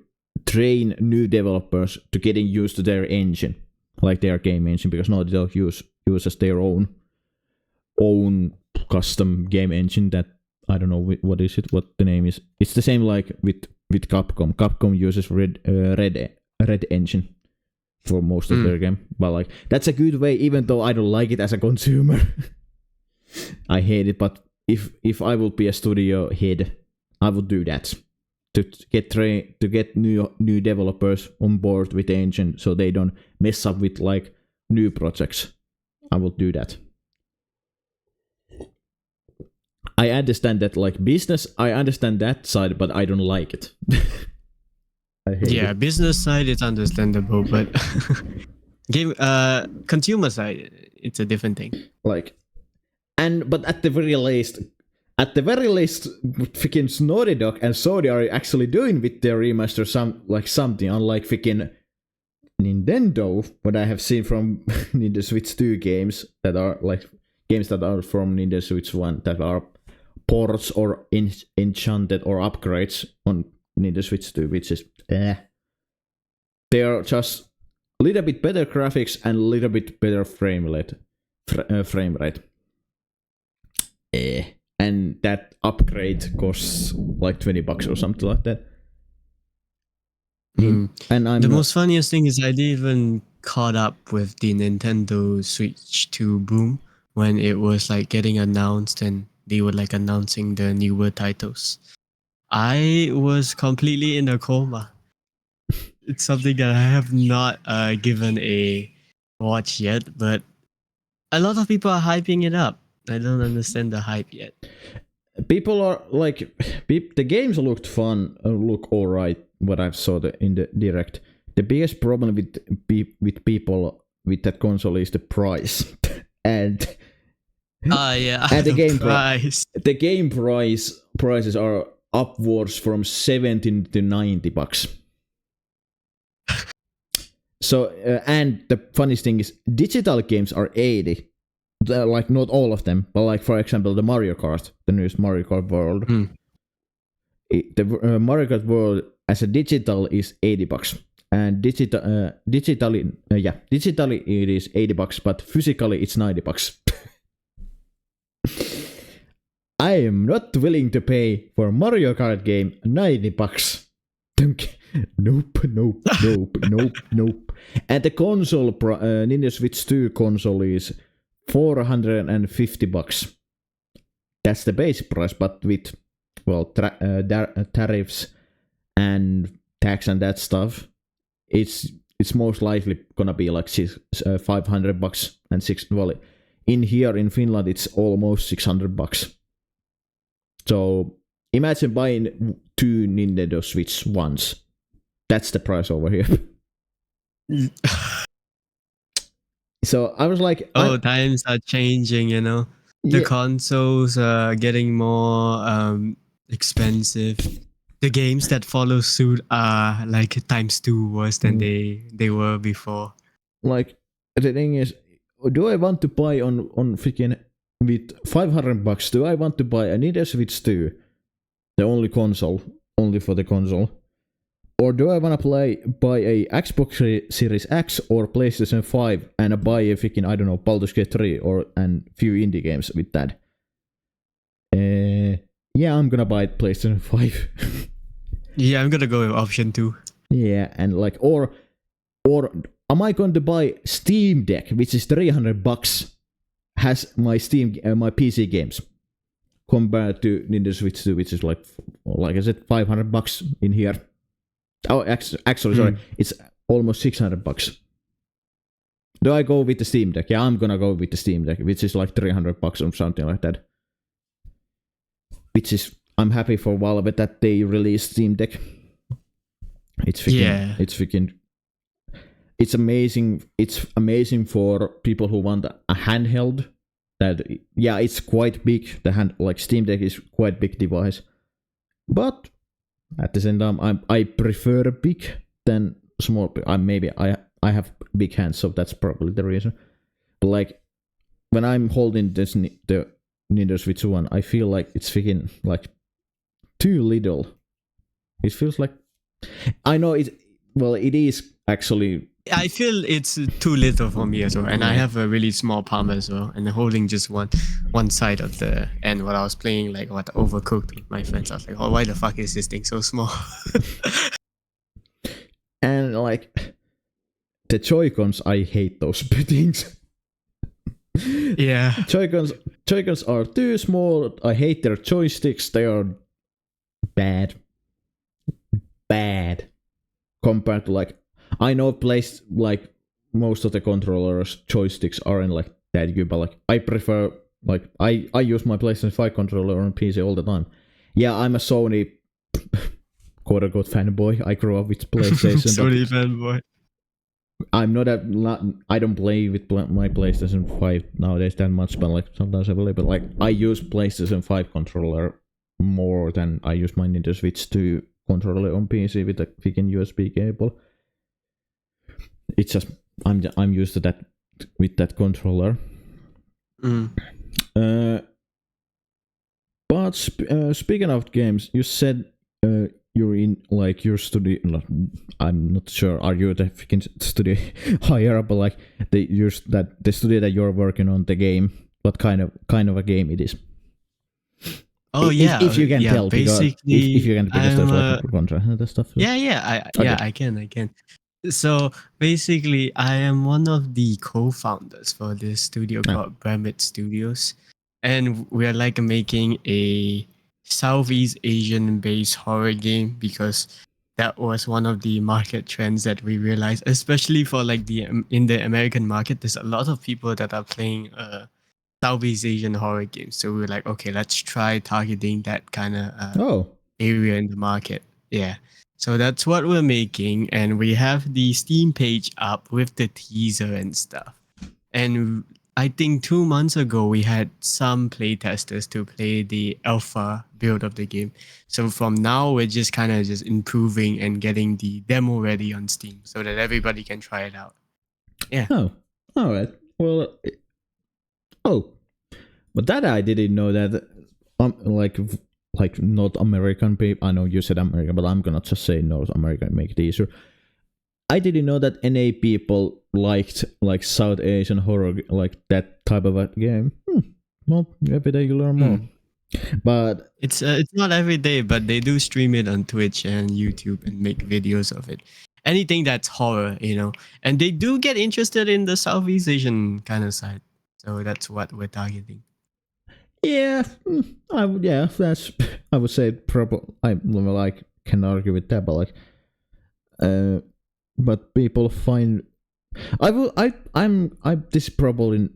train new developers to getting used to their engine, like their game engine, because Naughty Dog uses their own custom game engine that I don't know what the name is. It's the same like with Capcom. Capcom uses Red Engine for most of their game, but like that's a good way. Even though I don't like it as a consumer, I hate it. But if I would be a studio head, I would do that to get new developers on board with the engine, so they don't mess up with like new projects. I would do that. I understand that like business, I understand that side, but I don't like it. I hate it. Business side is understandable, but consumer side, it's a different thing. Like, but at the very least, freaking Naughty Dog and Sony are actually doing with their remaster something, unlike freaking Nintendo. What I have seen from Nintendo Switch 2 games that are like games that are from Nintendo Switch 1 that are ports or enchanted or upgrades on Nintendo Switch 2, which is they are just a little bit better graphics and a little bit better frame rate. And that upgrade costs like $20 or something like that. And the most funniest thing is I didn't even caught up with the Nintendo Switch 2 boom when it was like getting announced and they were like announcing the newer titles. I was completely in a coma. It's something that I have not given a watch yet, but a lot of people are hyping it up. I don't understand the hype yet. People are like, the games looked fun, look alright. What I saw in the direct. The biggest problem with people with that console is the price, and the game price. The game prices are upwards from $17 to $90. So and the funniest thing is digital games are $80. They're like not all of them, but like for example the Mario Kart, the newest Mario Kart World. The Mario Kart World as a digital is $80, and digitally it is $80, but physically it's $90. I am not willing to pay for Mario Kart game $90. Nope. And the console, Nintendo Switch 2 console is $450. That's the base price, but with tariffs and tax and that stuff, it's most likely gonna be like $500 and in here in Finland it's almost $600. So imagine buying 2 Nintendo Switch ones. That's the price over here. So I was like, times are changing, you know. The consoles are getting more expensive. The games that follow suit are like times 2 worse than they were before. Like the thing is, do I want to buy on freaking with $500? Do I want to buy a Nintendo Switch 2, the only console, only for the console, or do I want to buy a Xbox Series X or PlayStation 5 and buy a freaking, I don't know, Baldur's Gate 3 and few indie games with that? Yeah, I'm gonna buy PlayStation 5. Yeah, I'm gonna go with option 2. Yeah, and like, or am I going to buy Steam Deck, which is $300, has my my PC games, compared to Nintendo Switch 2, which is like I said, $500 in here. Oh, actually, sorry, it's almost $600. Do I go with the Steam Deck? Yeah, I'm gonna go with the Steam Deck, which is like $300 or something like that. Which is, I'm happy for Valve that they released Steam Deck. It's freaking, it's amazing. It's amazing for people who want a handheld. It's quite big. Like Steam Deck is quite big device, but at the same time, I prefer big than small. I have big hands, so that's probably the reason. But like when I'm holding the Nintendo Switch 1, I feel like it's freaking like too little. It feels like, I know it. Well, it is actually. I feel it's too little for me as well, and I have a really small palm as well, and holding just one side of the end while I was playing like Overcooked with my friends. I was like, oh, why the fuck is this thing so small? And like the Joy-Cons, I hate those things. Yeah, Joy-Cons are too small. I hate their joysticks. They are bad compared to like, I know like most of the controllers joysticks aren't like that good, but like I prefer, like I use my PlayStation 5 controller on PC all the time. Yeah, I'm a Sony quote unquote fanboy. I grew up with PlayStation. Sony fanboy. I'm not I don't play with my PlayStation 5 nowadays that much, but like sometimes I play. But like I use PlayStation 5 controller more than I use my Nintendo Switch 2 controller on PC with a freaking USB cable. It's just I'm used to that with that controller. But speaking of games, you said you're in like your studio. I'm not sure. Are you the freaking studio higher up? But like the studio that you're working on, the game. What kind of a game it is? Oh if you can tell, basically, if you can, because there's like contract and stuff. I can. So basically, I am one of the co-founders for this studio called Bramit Studios, and we are like making a Southeast Asian-based horror game because that was one of the market trends that we realized, especially for like in the American market. There's a lot of people that are playing Southeast Asian horror games, so we were like, okay, let's try targeting that kind of area in the market. Yeah. So that's what we're making, and we have the Steam page up with the teaser and stuff. And I think 2 months ago, we had some playtesters to play the alpha build of the game. So from now, we're just kind of just improving and getting the demo ready on Steam so that everybody can try it out. Yeah. Oh, all right. Well, but that I didn't know that. Like North American people. I know you said American, but I'm gonna just say North American, make it easier. I didn't know that NA people liked like South Asian horror, like that type of a game. Well, every day you learn more. But it's not every day, but they do stream it on Twitch and YouTube and make videos of it. Anything that's horror, and they do get interested in the Southeast Asian kind of side. So that's what we're targeting. yeah, I would say probably I can argue with that, but but people find this is probably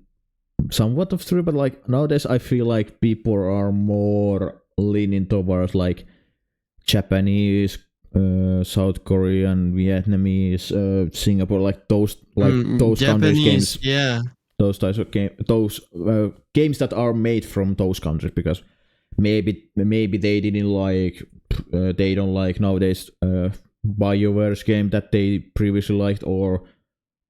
somewhat of true, but like nowadays I feel like people are more leaning towards like Japanese, South Korean, Vietnamese, Singapore, like those countries games. Yeah. Those types of games that are made from those countries, because maybe they didn't like they don't like nowadays BioWare's game that they previously liked, or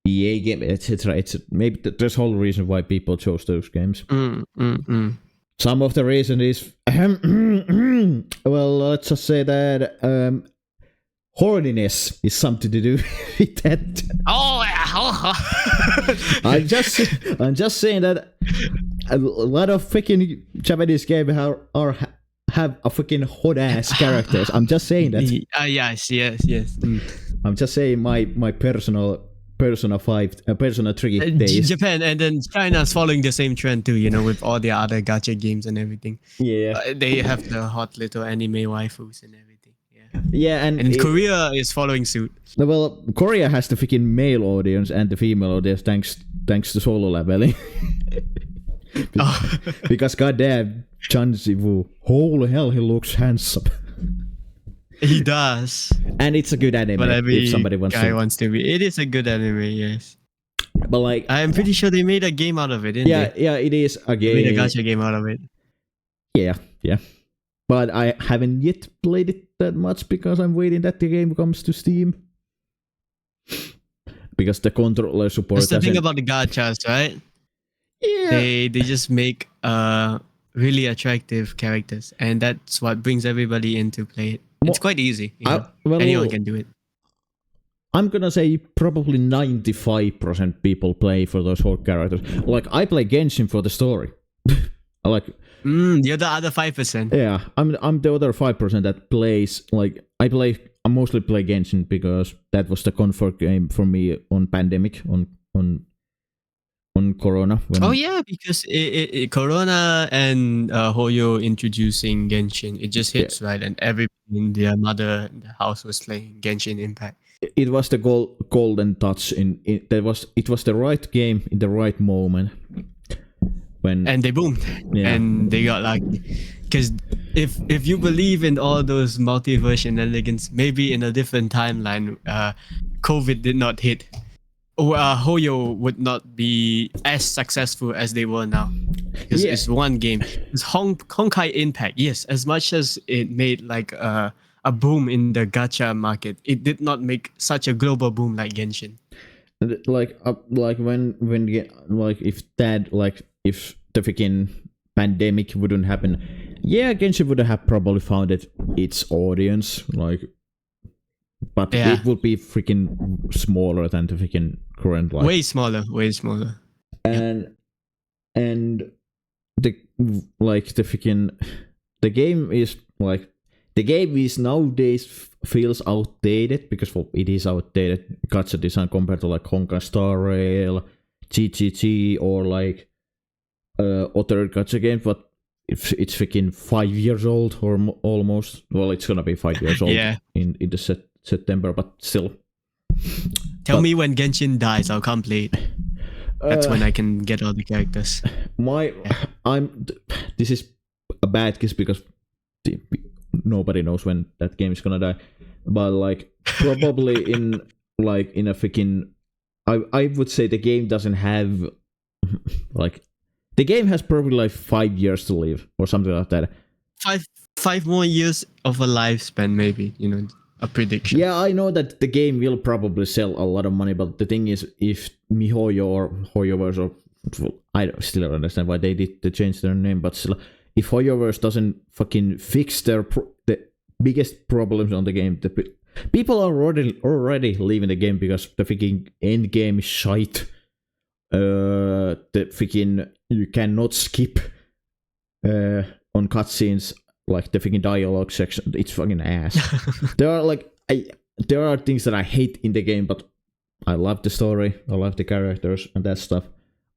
EA game, etc. It's maybe there's a whole reason why people chose those games. Some of the reason is well, let's just say that horniness is something to do with that. Oh, I'm just saying that a lot of freaking Japanese games have a freaking hot ass characters. I'm just saying that. Yes. I'm just saying my personal Persona 3 days. Japan and then China's following the same trend too, with all the other gacha games and everything. Yeah. They have the hot little anime waifus and everything. Yeah, and Korea is following suit. Well, Korea has the freaking male audience and the female audience thanks to solo leveling. Because goddamn, Chan Zivu, holy hell, he looks handsome. He does, and it's a good anime. But if somebody wants to be, it is a good anime, yes. But like, I'm pretty sure they made a game out of it, didn't they? Yeah, it is a game. They made a gacha game out of it. Yeah. But I haven't yet played it that much because I'm waiting that the game comes to Steam. Because the controller support. That's the thing about the gachas, right? Yeah. They just make really attractive characters, and that's what brings everybody in to play it. It's quite easy. Anyone can do it. I'm gonna say probably 95% people play for those hot characters. Like, I play Genshin for the story. You're the other 5%. Yeah, I'm the other 5% that plays. Like, I mostly play Genshin because that was the comfort game for me on pandemic, on Corona. Because it Corona and Hoyo introducing Genshin, it just hits right, and everybody in their mother in the house was playing Genshin Impact. It was the golden touch. It was the right game in the right moment. And they boomed, and they got lucky. Because if you believe in all those multiverse shenanigans, maybe in a different timeline, COVID did not hit, Hoyo would not be as successful as they were now. Because it's one game. It's Honkai Impact. Yes, as much as it made like a boom in the gacha market, it did not make such a global boom like Genshin. If the freaking pandemic wouldn't happen, Genshin would have probably found its audience, but it would be freaking smaller than the freaking current life. Way smaller. And the game is nowadays feels outdated because it is outdated gacha design compared to like Honkai Star Rail, GGG, or like other gacha games, but it's freaking 5 years old or almost. Well, it's gonna be 5 years old in the September, but still. Tell me when Genshin dies, I'll come play it. That's when I can get all the characters. This is a bad guess because nobody knows when that game is gonna die. But like probably in a freaking, I would say the game doesn't have like. The game has probably like 5 years to live or something like that. Five more years of a lifespan, maybe, a prediction. Yeah, I know that the game will probably sell a lot of money, but the thing is, if MiHoYo or HoYoverse, or I still don't understand why they did to change their name, but still, if HoYoverse doesn't fucking fix the biggest problems on the game, people are already leaving the game because the freaking end game is shite. The freaking, you cannot skip on cutscenes, like the fucking dialogue section, it's fucking ass. There are things that I hate in the game, but I love the story, I love the characters and that stuff.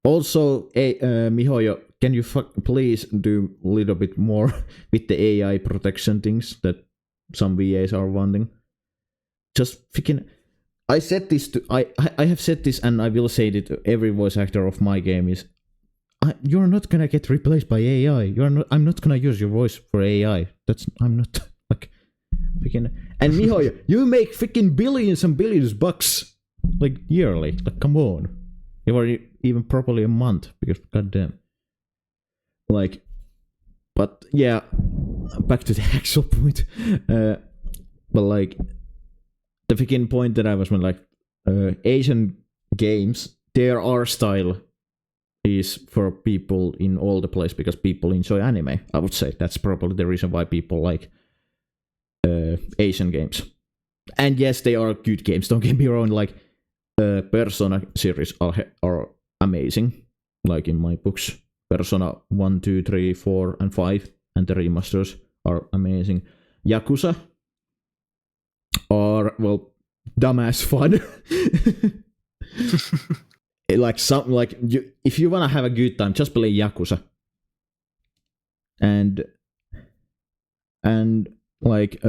Also, Mihoyo, can you please do a little bit more with the AI protection things that some VAs are wanting? Just freaking... I have said this, and I will say it to every voice actor of my game is, you're not gonna get replaced by AI. I'm not gonna use your voice for AI. I'm not like freaking. And Mihoyo, you make freaking billions and billions bucks like yearly. Like, come on, or even probably a month, because goddamn. Like, but yeah, back to the actual point. But like, the freaking point that I was like, Asian games, their art style is for people in all the place because people enjoy anime. I would say that's probably the reason why people like Asian games. And yes, they are good games. Don't get me wrong. Like Persona series are amazing. Like in my books, Persona 1, 2, 3, 4, and 5, and the remasters are amazing. Yakuza are, well, dumbass fun. If you wanna have a good time, just play Yakuza. And like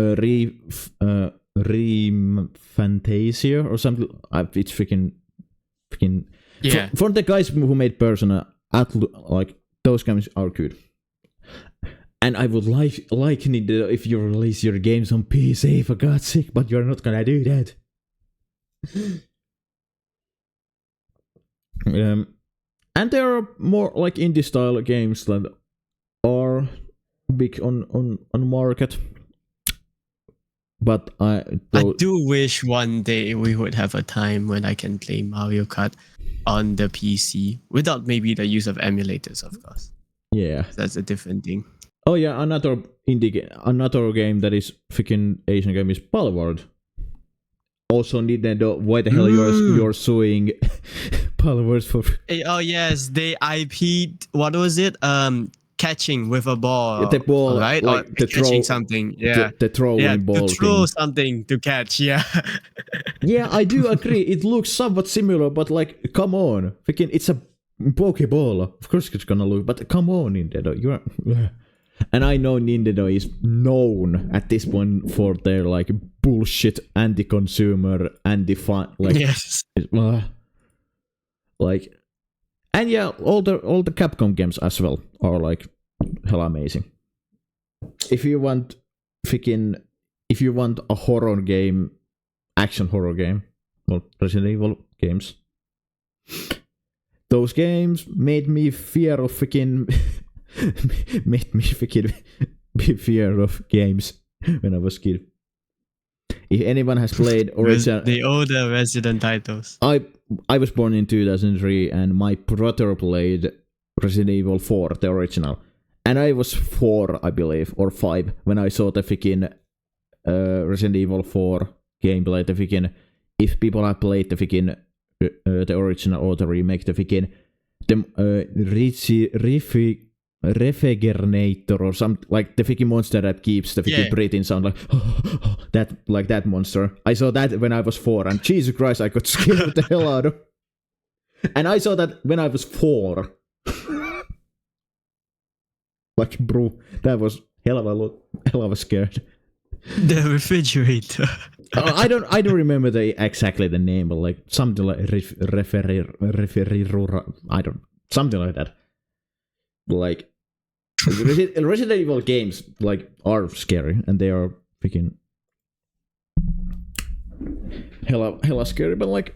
Fantasia or something. It's freaking yeah. For the guys who made Persona, like those games are good. And I would like Nintendo if you release your games on PC, for God's sake, but you're not gonna do that. And there are more like indie style games that are big on market. But I do wish one day we would have a time when I can play Mario Kart on the PC without maybe the use of emulators, of course. Yeah, that's a different thing. Oh yeah, another game that is freaking Asian game is Palworld. Also, Nintendo, why the hell you're suing Palworld for? Oh yes, they IP'd, what was it? Catching with a ball. The ball, right? Like or catching something. Yeah. The throwing ball. To throw thing. something to catch. Yeah. Yeah, I do agree. It looks somewhat similar, but like, come on, freaking, it's a Pokeball. Of course, it's gonna look. But come on, Nintendo, you are. And I know Nintendo is known at this point for their like bullshit anti-consumer, anti-fun, like yes, like, and yeah, all the Capcom games as well are like hell amazing. If you want a horror game, action horror game, or Resident Evil games, those games made me fear of freaking. Made me freaking be fear of games when I was a kid. If anyone has played original, the older Resident titles, I was born in 2003, and my brother played Resident Evil 4, the original, and I was 4, I believe, or 5 when I saw the freaking Resident Evil 4 gameplay. The freaking, if people have played the freaking the original or the remake, the freaking Refrigerator or something, like the freaking monster that keeps the freaking breathing sound, like that monster. I saw that when I was 4, and Jesus Christ, I got scared the hell out of. And I saw that when I was 4. Like, bro, that was hell of a scared. The refrigerator. I don't remember exactly the name, but like something like something like that. Like Resident Evil games like are scary, and they are freaking hella scary. But like,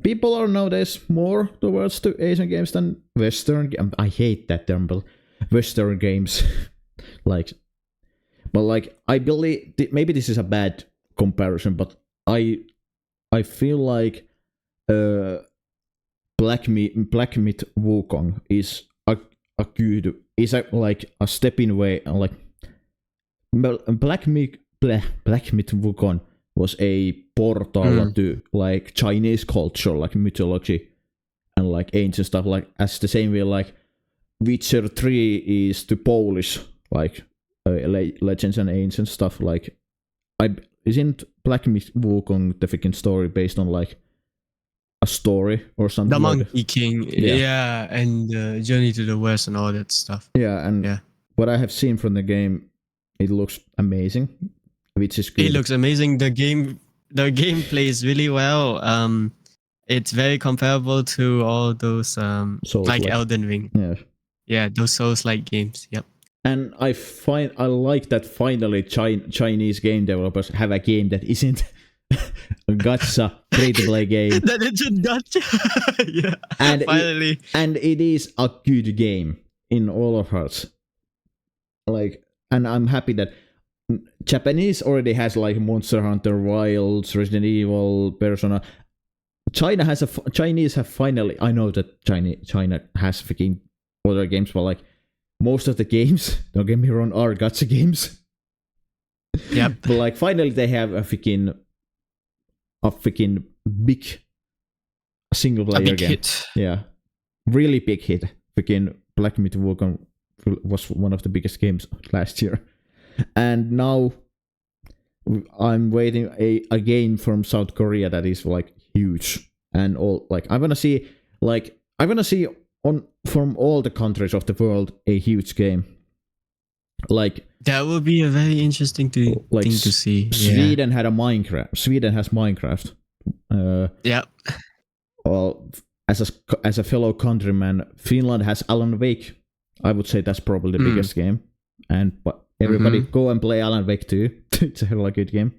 people are nowadays more towards the Asian games than Western. I hate that term, but Western games. Like, but like, I believe maybe this is a bad comparison, but I feel like Black Myth Wukong is like a step in way, like Black Myth Wukong was a portal to like Chinese culture, like mythology and like ancient stuff, like as the same way like Witcher 3 is to Polish, like Legends and Ancients stuff. Like, isn't Black Myth Wukong the freaking story based on like a story or something? The like Monkey King, yeah, and Journey to the West and all that stuff. Yeah, and what I have seen from the game, it looks amazing, which is good. It looks amazing. The game plays really well. It's very comparable to all those like Elden Ring. Yeah, those Souls-like games. Yep. And I like that finally Chinese game developers have a game that isn't a gacha free-to-play game. That isn't gacha. Yeah. And finally. And it is a good game in all of hearts. Like, and I'm happy that Japanese already has like Monster Hunter Wilds, Resident Evil, Persona. Chinese have finally. I know that China has freaking other games, but like most of the games, don't get me wrong, are gacha games. Yep. But like finally they have a freaking big single player game. Hit. Yeah, really big hit. Freaking Black Myth Wukong was one of the biggest games last year, and now I'm waiting a game from South Korea that is like huge and all. Like I wanna see on from all the countries of the world a huge game. Like that would be a very interesting thing to see. Sweden had a Minecraft. Sweden has Minecraft. Yeah. Well, as a fellow countryman, Finland has Alan Wake. I would say that's probably the biggest game. But everybody go and play Alan Wake 2. It's a hell of a good game.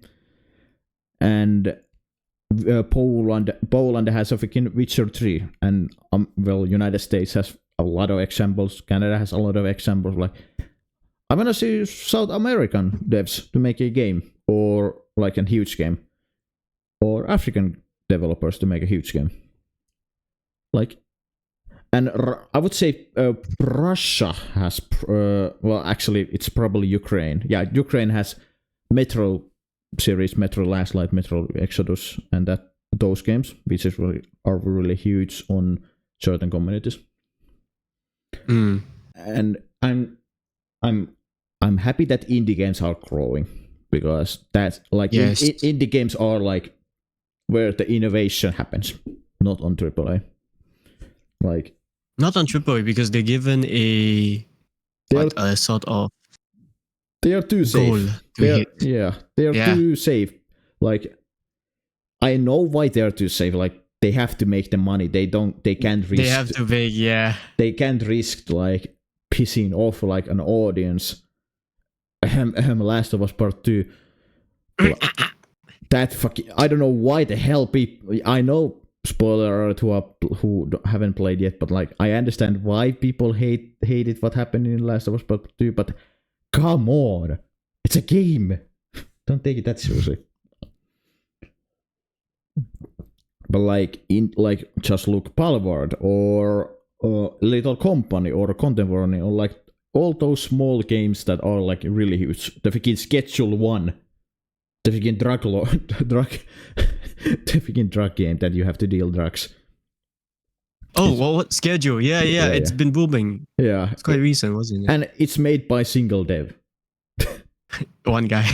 And Poland has a freaking Witcher 3, and United States has a lot of examples. Canada has a lot of examples. Like, I wanna see South American devs to make a game, or like a huge game, or African developers to make a huge game. Like, and I would say Russia has. Actually, it's probably Ukraine. Yeah, Ukraine has Metro series, Metro Last Light, Metro Exodus, and those games, which are really huge on certain communities. And I'm happy that indie games are growing, because that's like indie games are like where the innovation happens, not on AAA. Like not on AAA because they're given a sort of. They are too safe. They are too safe. Like, I know why they are too safe. Like, they have to make the money. They can't risk. They have to make, They can't risk like pissing off like an audience. Last of Us Part 2. That fucking. I don't know why the hell people. I know, spoiler alert, who haven't played yet, but like I understand why people hated what happened in Last of Us Part 2, but. Come on, it's a game. Don't take it that seriously. But just look Palvard or Little Company or Contemporary, or like all those small games that are like really huge. The freaking Schedule 1, the freaking the freaking drug game that you have to deal drugs. Oh, well, what Schedule? Yeah, it's been booming. Yeah. It's quite recent, wasn't it? And it's made by single dev. One guy.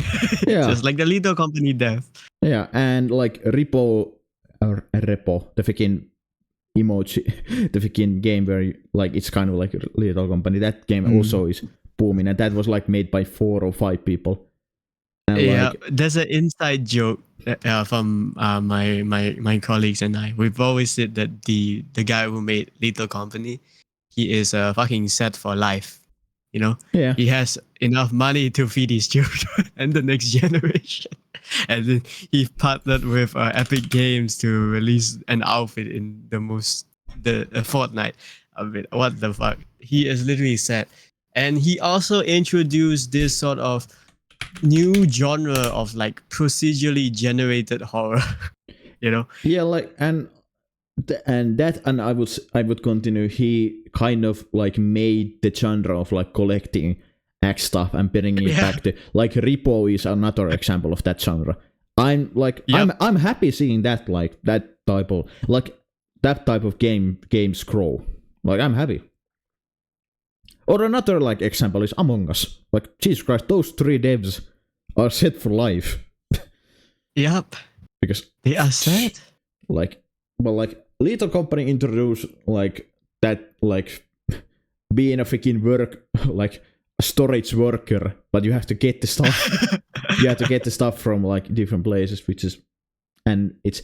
Yeah. Just like the Little Company dev. Yeah, and like Repo, the freaking emoji, the freaking game where like it's kind of like a Little Company. That game also is booming, and that was like made by 4 or 5 people. And there's an inside joke from my colleagues and I. We've always said that the guy who made Little Company, he is fucking set for life. You know, he has enough money to feed his children and the next generation. And then he partnered with Epic Games to release an outfit in the Fortnite. I mean, what the fuck? He is literally set, and he also introduced this sort of new genre of like procedurally generated horror. You know? Yeah, like and I would continue. He kind of like made the genre of like collecting X stuff and bringing it back to like Repo is another example of that genre. I'm happy seeing that that type of games grow. Like I'm happy. Or another like example is Among Us. Like, Jesus Christ, those 3 devs are set for life. Yep. Because they are set. Like, well, like Little Company introduced like that, like being a freaking like a storage worker, but you have to get the stuff. You have to get the stuff from like different places, and it's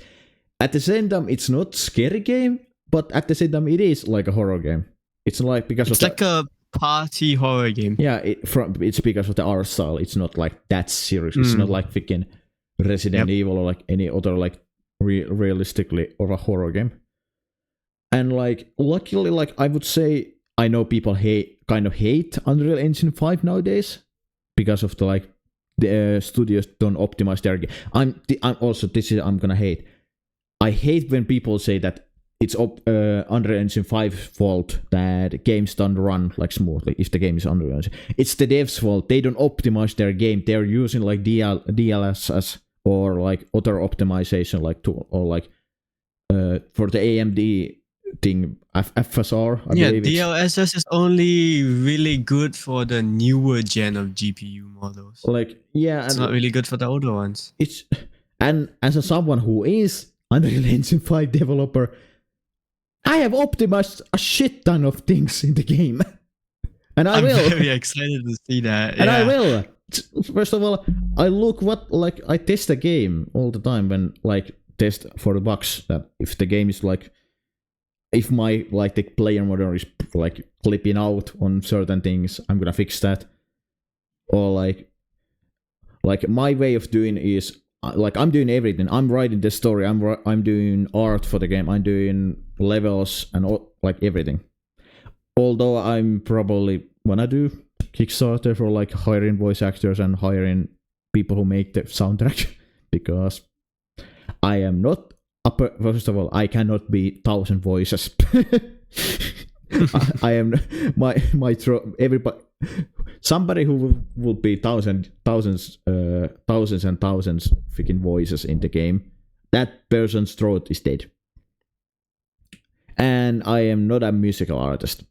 at the same time it's not scary game, but at the same time it is like a horror game. It's like because it's like a party horror game. Yeah, it's because of the art style. It's not like that serious. It's not like freaking Resident Evil or like any other like realistically or a horror game. And like luckily, like I would say, I know people hate Unreal Engine 5 nowadays because of the studios don't optimize their game. I'm gonna hate. I hate when people say that it's Unreal Engine 5 fault that games don't run like smoothly if the game is Unreal Engine. It's the devs' fault. They don't optimize their game. They're using like DLSS or like other optimization like tool or like for the AMD thing, FSR. I believe DLSS is only really good for the newer gen of GPU models. Like, yeah, it's not really good for the older ones. And as someone who is Unreal Engine 5 developer, I have optimized a shit ton of things in the game, and I'm very excited to see that. And I will. First of all, I test the game all the time when like test for the bugs that if the game is like. If my like the player model is like clipping out on certain things, I'm gonna fix that. Or like my way of doing is like I'm doing everything. I'm writing the story. I'm doing art for the game. I'm doing levels and all, like everything. Although I'm probably wanna do Kickstarter for like hiring voice actors and hiring people who make the soundtrack because I am not. First of all, I cannot be 1,000 voices. I am everybody. Somebody who will be thousands and thousands freaking voices in the game. That person's throat is dead. And I am not a musical artist.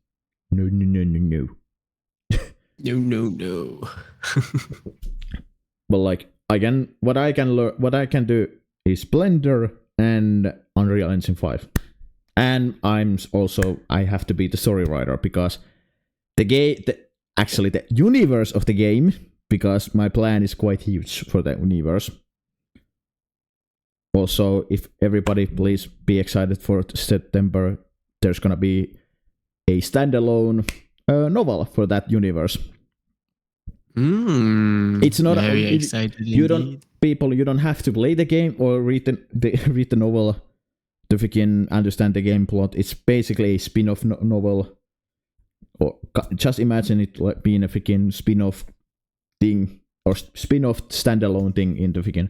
No. No. But like what I can do is Blender and Unreal Engine 5. And I have to be the story writer because the universe of the game, because my plan is quite huge for the universe. Also, if everybody please be excited for September, there's gonna be a standalone novel for that universe. It's not very excited. You don't have to play the game or read the novel to freaking understand the game plot. It's basically a spin-off novel. Or just imagine it like being a freaking spin-off thing or spin-off standalone thing into freaking.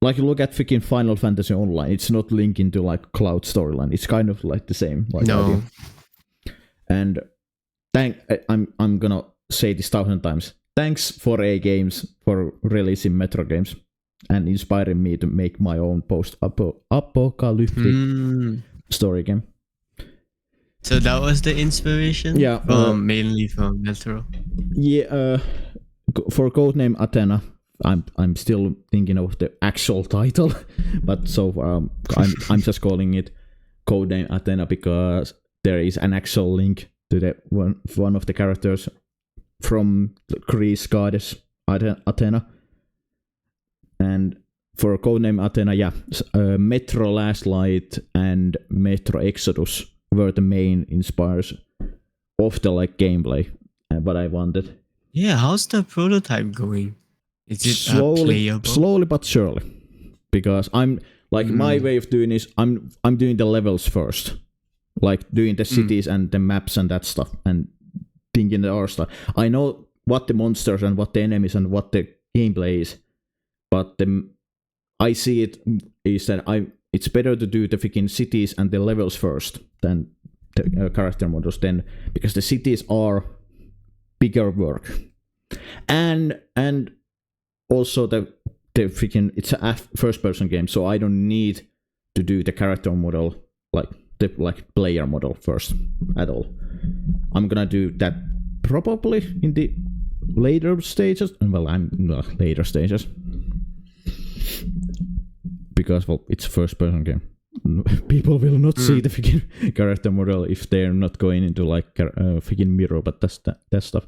Like look at freaking Final Fantasy Online. It's not linking to like Cloud storyline. It's kind of like the same. Like no. Idea. And I'm gonna say this 1,000 times. Thanks 4A Games for releasing Metro games and inspiring me to make my own post-apocalyptic story game. So that was the inspiration? Yeah. Mainly from Metro. Yeah, for Codename Athena, I'm still thinking of the actual title, but so far I'm just calling it Codename Athena because there is an actual link to the one of the characters from the Greece goddess Athena. And for Codename Athena, Metro Last Light and Metro Exodus were the main inspires of the like gameplay and what I wanted. Yeah, how's the prototype going? Is it playable? Slowly but surely. Because I'm like my way of doing is I'm doing the levels first. Like doing the cities and the maps and that stuff and thinking the art stuff. I know what the monsters and what the enemies and what the gameplay is, but I see it is that it's better to do the freaking cities and the levels first than the character models then, because the cities are bigger work, and also the freaking it's a first person game, so I don't need to do the character model like the player model first at all. I'm gonna do that probably in the later stages. Well, I'm not later stages because it's first-person game. People will not see the freaking character model if they're not going into like freaking mirror, but that stuff.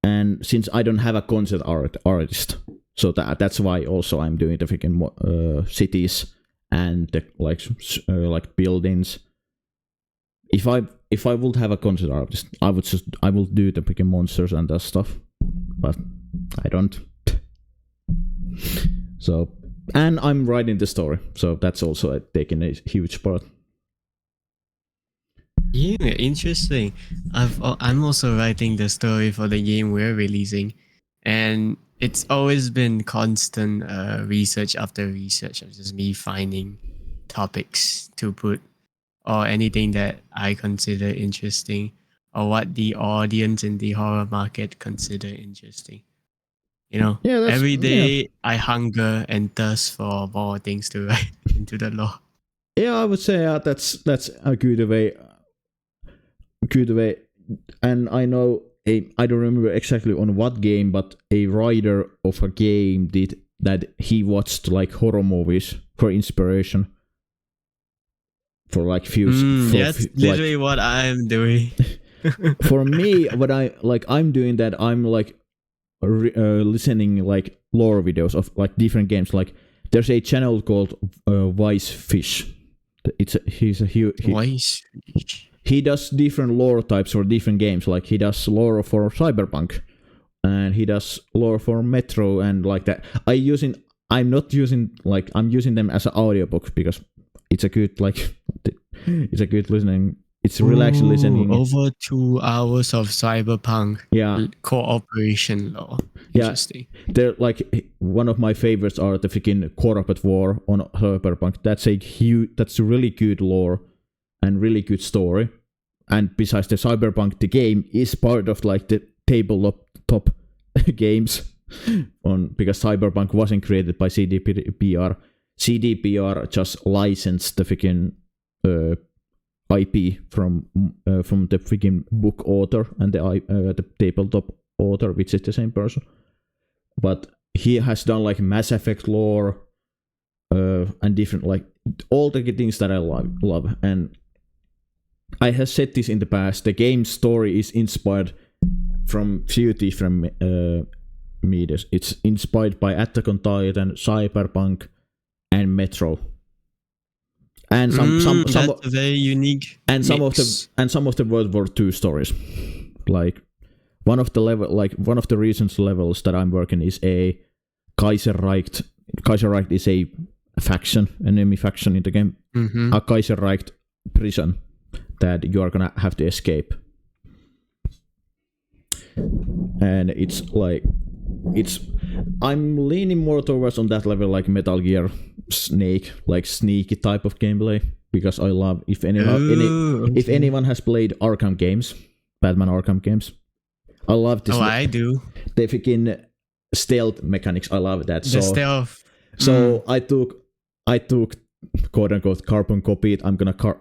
And since I don't have a concept artist, so that's why also I'm doing the freaking cities and the like buildings. If I would have a concept artist, I will do the freaking monsters and that stuff, but I don't. So. And I'm writing the story, so that's also taking a huge part. Yeah, interesting. I'm also writing the story for the game we're releasing, and it's always been constant research after research of just me finding topics to put or anything that I consider interesting or what the audience in the horror market consider interesting. You know, every day I hunger and thirst for more things to write into the lore. Yeah, I would say that's a good way. Good way, and I know I don't remember exactly on what game, but a writer of a game did that. He watched like horror movies for inspiration. For like few. That's literally what I'm doing. For me, I'm doing that. I'm like. Listening like lore videos of like different games. Like there's a channel called Wise Fish. Wise Fish. He does different lore types for different games. Like he does lore for Cyberpunk, and he does lore for Metro and like that. I'm using them as an audiobook because it's a good it's a good listening. It's relaxing listening. Over 2 hours of Cyberpunk. Yeah. Cooperation law. Interesting. Yeah. They're like one of my favorites are the freaking corporate war on Cyberpunk. That's a really good lore and really good story. And besides the Cyberpunk, the game is part of like the tabletop games because Cyberpunk wasn't created by CDPR. CDPR just licensed the freaking IP from the freaking book author and the tabletop author, which is the same person. But he has done like Mass Effect lore and different like all the things that I love. And I have said this in the past. The game's story is inspired from few different medias. It's inspired by Attack on Titan, Cyberpunk, and Metro. And some that's very unique. And some of the World War II stories. Like one of the recent levels that I'm working is a Kaiserreich. Kaiserreich is a faction, enemy faction in the game. Mm-hmm. A Kaiserreich prison that you are gonna have to escape. And I'm leaning more towards on that level, like Metal Gear Snake, like sneaky type of gameplay, because I love if anyone has played Arkham games, Batman Arkham games, I love this. Oh, I do. The freaking stealth mechanics, I love that. The stealth. So I took quote unquote carbon copy. I'm gonna quote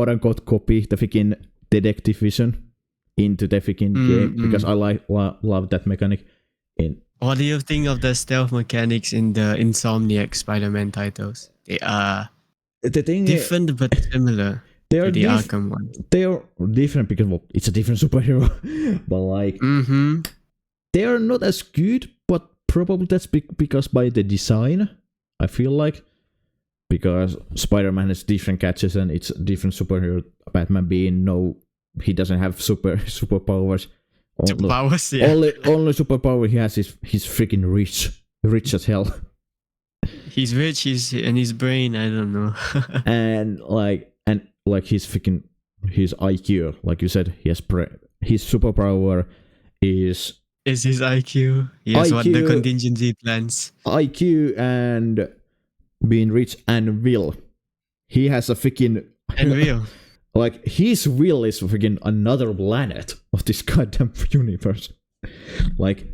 unquote copy the freaking detective vision into the freaking game because I love that mechanic. What do you think of the stealth mechanics in the Insomniac Spider-Man titles? They are different but similar to the Arkham one. They are different because it's a different superhero, but like they are not as good. But probably that's because by the design, I feel like, because Spider-Man has different catches and it's a different superhero. Batman being he doesn't have superpowers. Superpowers, yeah. Only superpower he has is he's freaking rich as hell. He's rich. And his brain, I don't know. and his freaking his IQ, like you said, his superpower is his IQ. Yes, what the contingency plans. IQ and being rich and will. He has a freaking and will. Like, his will is freaking another planet of this goddamn universe. Like,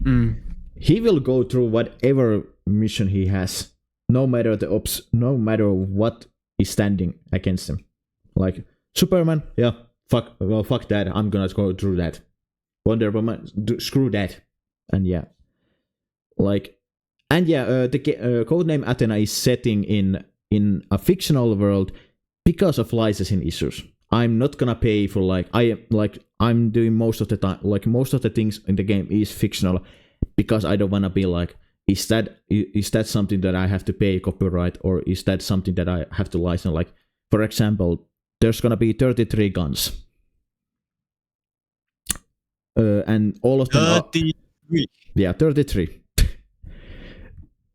he will go through whatever mission he has, no matter what is standing against him. Like, Superman, yeah, fuck that. I'm gonna go through that. Wonder Woman, screw that. And yeah, like, and yeah, the codename Athena is setting in a fictional world because of licensing issues. I'm not gonna pay for I'm doing most of the time, like most of the things in the game is fictional because I don't wanna be like, is that something that I have to pay copyright, or is that something that I have to license? Like, for example, there's gonna be 33 guns. And all of them 33. Yeah, 33.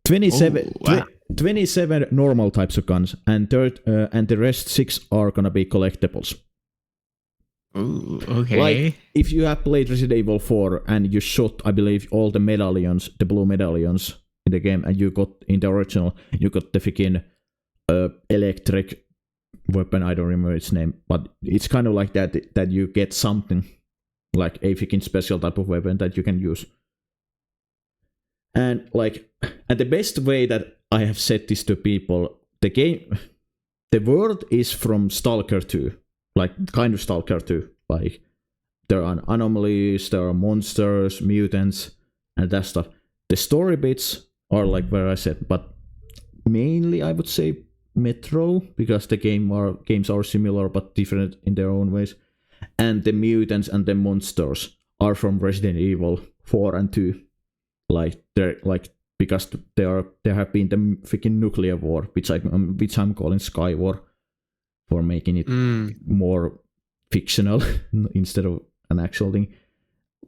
27, Oh, wow. 27 normal types of guns, and the rest 6 are gonna be collectibles. Ooh, okay. Like, if you have played Resident Evil 4 and you shot, I believe, all the medallions, the blue medallions in the game, and you got, in the original, you got the freaking electric weapon, I don't remember its name, but it's kind of like that you get something, like a freaking special type of weapon that you can use. And the best way that I have said this to people, the world is from Stalker 2, like kind of Stalker 2. Like, there are anomalies, there are monsters, mutants, and that stuff. The story bits are like where I said, but mainly I would say Metro, because the games are similar but different in their own ways. And the mutants and the monsters are from Resident Evil 4 and 2. Like, they're like, because there have been the freaking nuclear war, which I'm calling Sky War, for making it more fictional instead of an actual thing.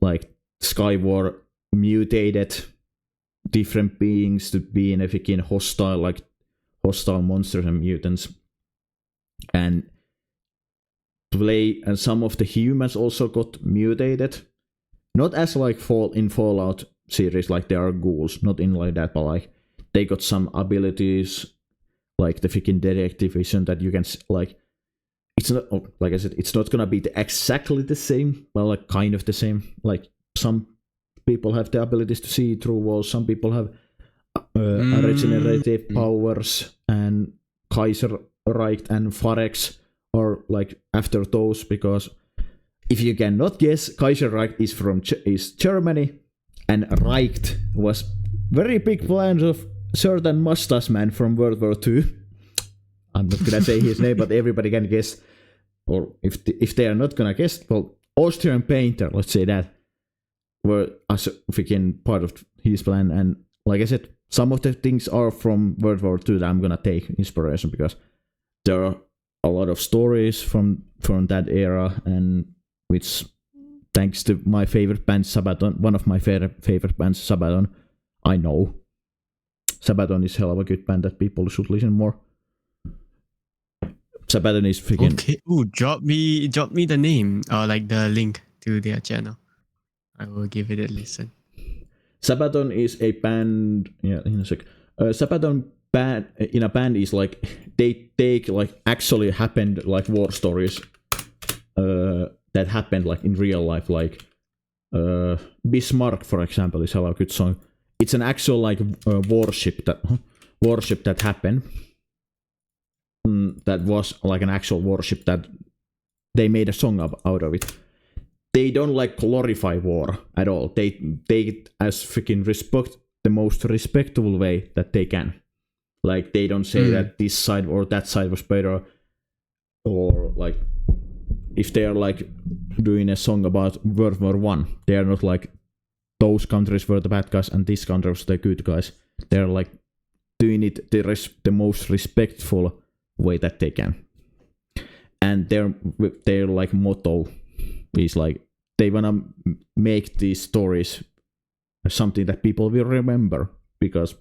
Like, Sky War mutated different beings to be in a freaking hostile monsters and mutants, and some of the humans also got mutated, not as like in Fallout series, like there are ghouls, not in like that, but like they got some abilities, like the freaking detective vision that you can like. It's not, like I said, it's not gonna be exactly the same, but like kind of the same. Like, some people have the abilities to see through walls, some people have regenerative powers, and Kaiserreich and Pharex are like after those, because if you cannot guess, Kaiserreich is Germany, and Reich was very big plans of certain mustache man from World War II. I'm not gonna say his name, but everybody can guess. Or if they are not gonna guess, well, Austrian painter, let's say that, were a freaking part of his plan. And like I said, some of the things are from World War II that I'm gonna take inspiration, because there are a lot of stories from that era, and which, thanks to my favorite band Sabaton, one of my favorite bands, Sabaton, I know Sabaton is hell of a good band that people should listen more. Sabaton is freaking... Okay, drop me the name, or like the link to their channel. I will give it a listen. Sabaton is a band... Yeah, in a sec. Sabaton band, in a band, is like, they take like actually happened like war stories that happened like in real life, like Bismarck, for example, is a good song. It's an actual like warship that happened. That was like an actual warship that they made a song out of it. They don't like glorify war at all. They take it as freaking the most respectable way that they can. Like, they don't say that this side or that side was better, or like, if they are like doing a song about World War One, they are not like those countries were the bad guys and this country was the good guys. They're like doing it the most respectful way that they can. And their like motto is like, they wanna make these stories something that people will remember, because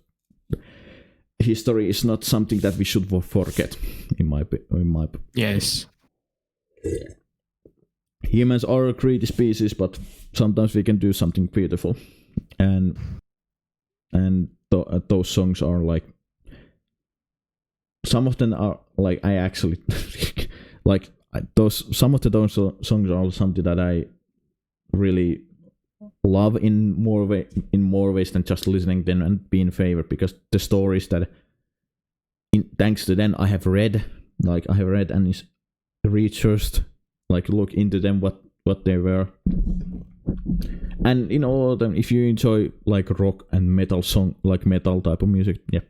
history is not something that we should forget, in my Yes. Humans are a greedy species, but sometimes we can do something beautiful, and those songs are like, some of them are like, I actually like some of those songs are something that I really love in more ways than just listening them and being favorite, because the stories that thanks to them I have read and researched, like look into them what they were. And in all of them, if you enjoy like rock and metal song, like metal type of music, yeah.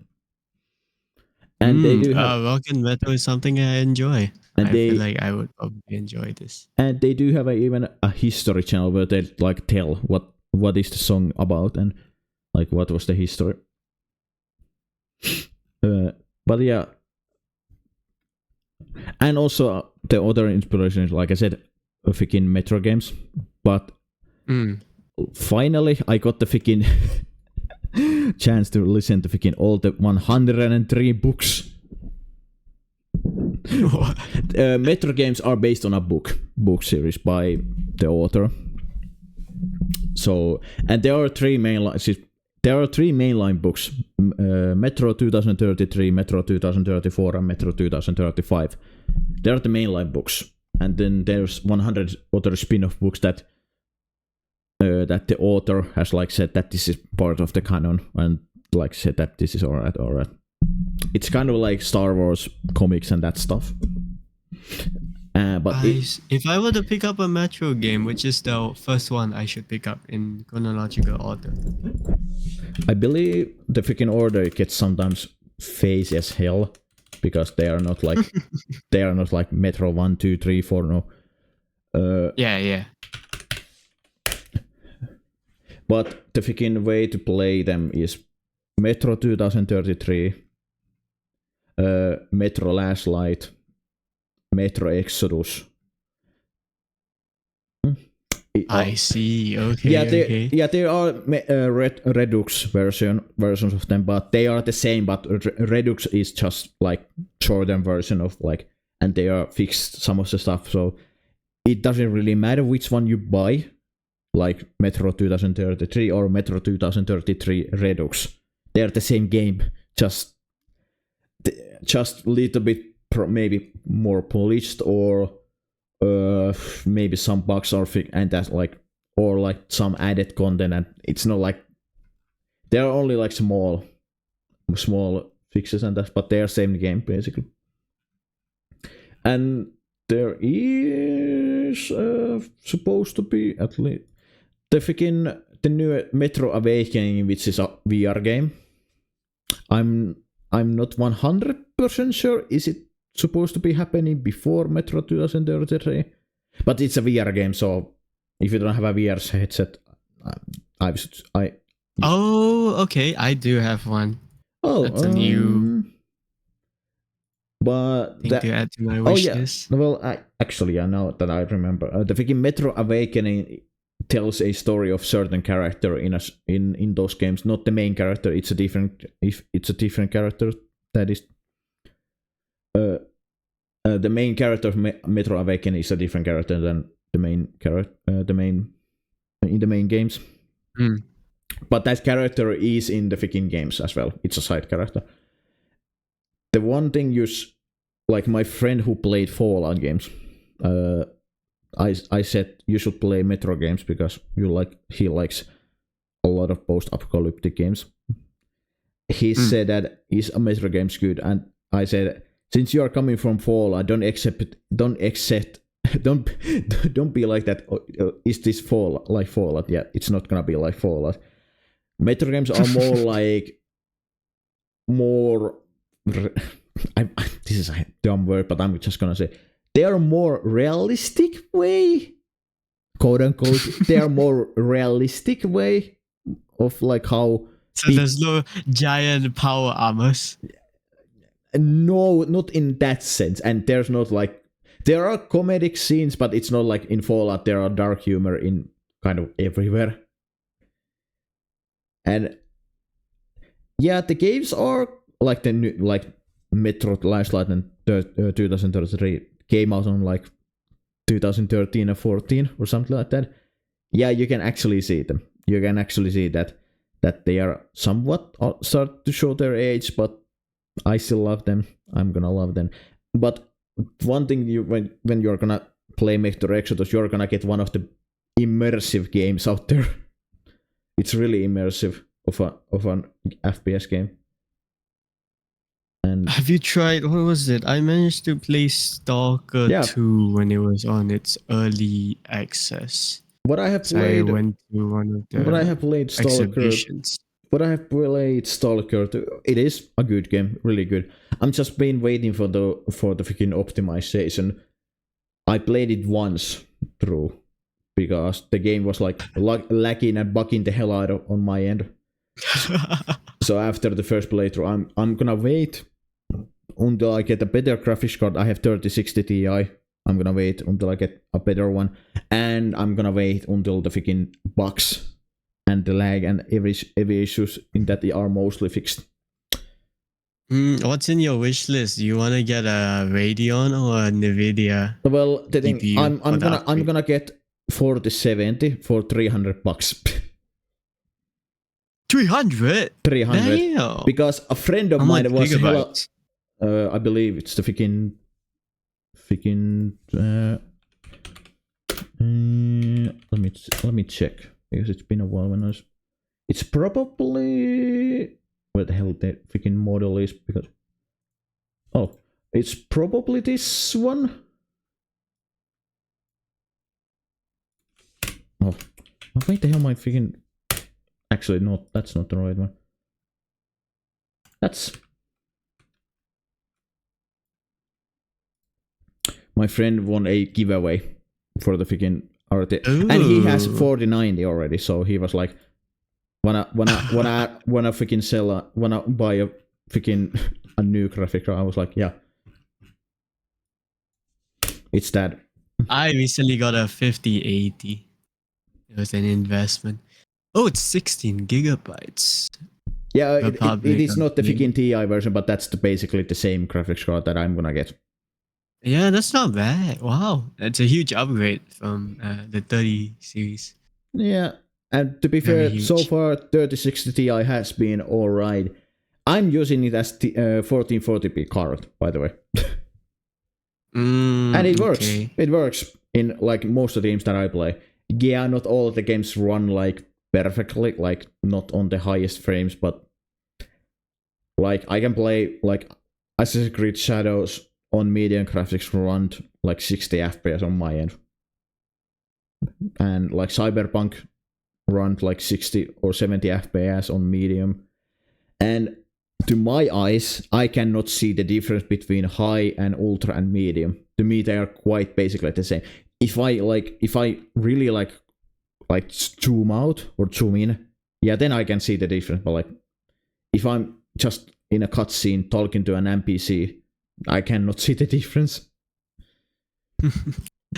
And they do have rock and metal is something I enjoy. And I feel like I would probably enjoy this. And they do have even a history channel where they like tell what is the song about and like what was the history. But yeah, and also the other inspiration is, like I said, freaking Metro games. But finally, I got the freaking chance to listen to freaking all the 103 books. Metro games are based on a book series by the author. So, and there are three mainline books: Metro 2033, Metro 2034, and Metro 2035. They are the mainline books, and then there's 100 other spin-off books that the author has like said that this is part of the canon, and like said that this is alright. It's kind of like Star Wars comics and that stuff. But if I were to pick up a Metro game, which is the first one I should pick up in chronological order? I believe the freaking order gets sometimes phasey as hell because they are not like Metro 1, 2, 3, 4. No. Yeah. But the freaking way to play them is Metro 2033, Metro Last Light, Metro Exodus. I see. Okay. There are Redux versions of them, but they are the same. But Redux is just like shortened version of like, and they are fixed some of the stuff. So it doesn't really matter which one you buy, like Metro 2033 or Metro 2033 Redux. They are the same game, just little bit maybe more polished, or maybe some bugs are and that's like, or like some added content, and it's not like they're only like small fixes and that, but they are same game basically. And there is supposed to be at least the new Metro Awakening, which is a VR game. I'm not 100% sure. Is it supposed to be happening before Metro 2033? But it's a VR game, so if you don't have a VR headset, Oh, okay. I do have one. Oh, that's a new. But thing to add to my wish list. Well, actually, I know that I remember the freaking Metro Awakening tells a story of certain character in those games, not the main character. It's a different character that is the main character of Metro Awakening is a different character than the main character in the main games. But that character is in the freaking games as well. It's a side character. The one thing like my friend who played Fallout games, I said you should play Metro games because he likes a lot of post-apocalyptic games. He said that is a Metro games good, and I said, since you are coming from Fallout, don't be like that. Is this Fallout like Fallout? Yeah, it's not gonna be like Fallout. Metro games are more. This is a dumb word, but I'm just gonna say they are more realistic way, quote unquote. They are more realistic way of like how. So there's no giant power armors. No, not in that sense. And there's not like there are comedic scenes, but it's not like in Fallout. There are dark humor in kind of everywhere. And yeah, the games are like the new, like Metro Last Light and 2033 came out on like 2013 or 14 or something like that. Yeah, you can actually see them. You can actually see that they are somewhat start to show their age, but I still love them. I'm gonna love them. But one thing, when you're gonna play Metro Exodus, you're gonna get one of the immersive games out there. It's really immersive of an FPS game. And have you tried? What was it? I managed to play Stalker Yeah. 2 when it was on its early access. what I have So I played, went to one of but I the have played Stalker. exhibitions. But I have played Stalker 2. It is a good game, really good. I'm just been waiting for the freaking optimization. I played it once through because the game was like lagging and bugging the hell out of on my end. So after the first playthrough, I'm gonna wait until I get a better graphics card. I have 3060 Ti. I'm gonna wait until I get a better one, and I'm gonna wait until the freaking bugs and the lag and every issues in that are mostly fixed. What's in your wish list? Do you want to get a Radeon or a Nvidia? Well, the thing GPU I'm for the I'm upgrade? gonna get 4070 for $300. 300? 300 Damn. because a friend of How much mine was gigabytes? I believe it's the freaking let me check because it's been a while when I was. It's probably where the hell the freaking model is because it's probably this one. Oh, wait, the hell my freaking. Actually, not. That's not the right one. That's. My friend won a giveaway for the freaking RT, and he has 4090 already. So he was like, wanna freaking sell wanna buy a freaking a new graphic card. I was like, yeah, it's that. I recently got a 5080. It was an investment. Oh, it's 16 gigabytes. Yeah, it Republic is of not the Gaming. freaking TI version, but that's basically the same graphics card that I'm gonna get. Yeah, that's not bad. Wow, that's a huge upgrade from the 30 series. Yeah, and to be Very fair, so huge. far 3060 Ti has been alright. I'm using it as 1440p card, by the way. And it works. Okay. It works in like most of the games that I play. Yeah, not all of the games run like perfectly, like not on the highest frames, but like I can play like Assassin's Creed Shadows on medium graphics run like 60 FPS on my end. And like Cyberpunk run like 60 or 70 FPS on medium. And to my eyes, I cannot see the difference between high and ultra and medium. To me, they are quite basically the same. If I really like zoom out or zoom in, yeah, then I can see the difference. But like, if I'm just in a cutscene talking to an NPC, I cannot see the difference.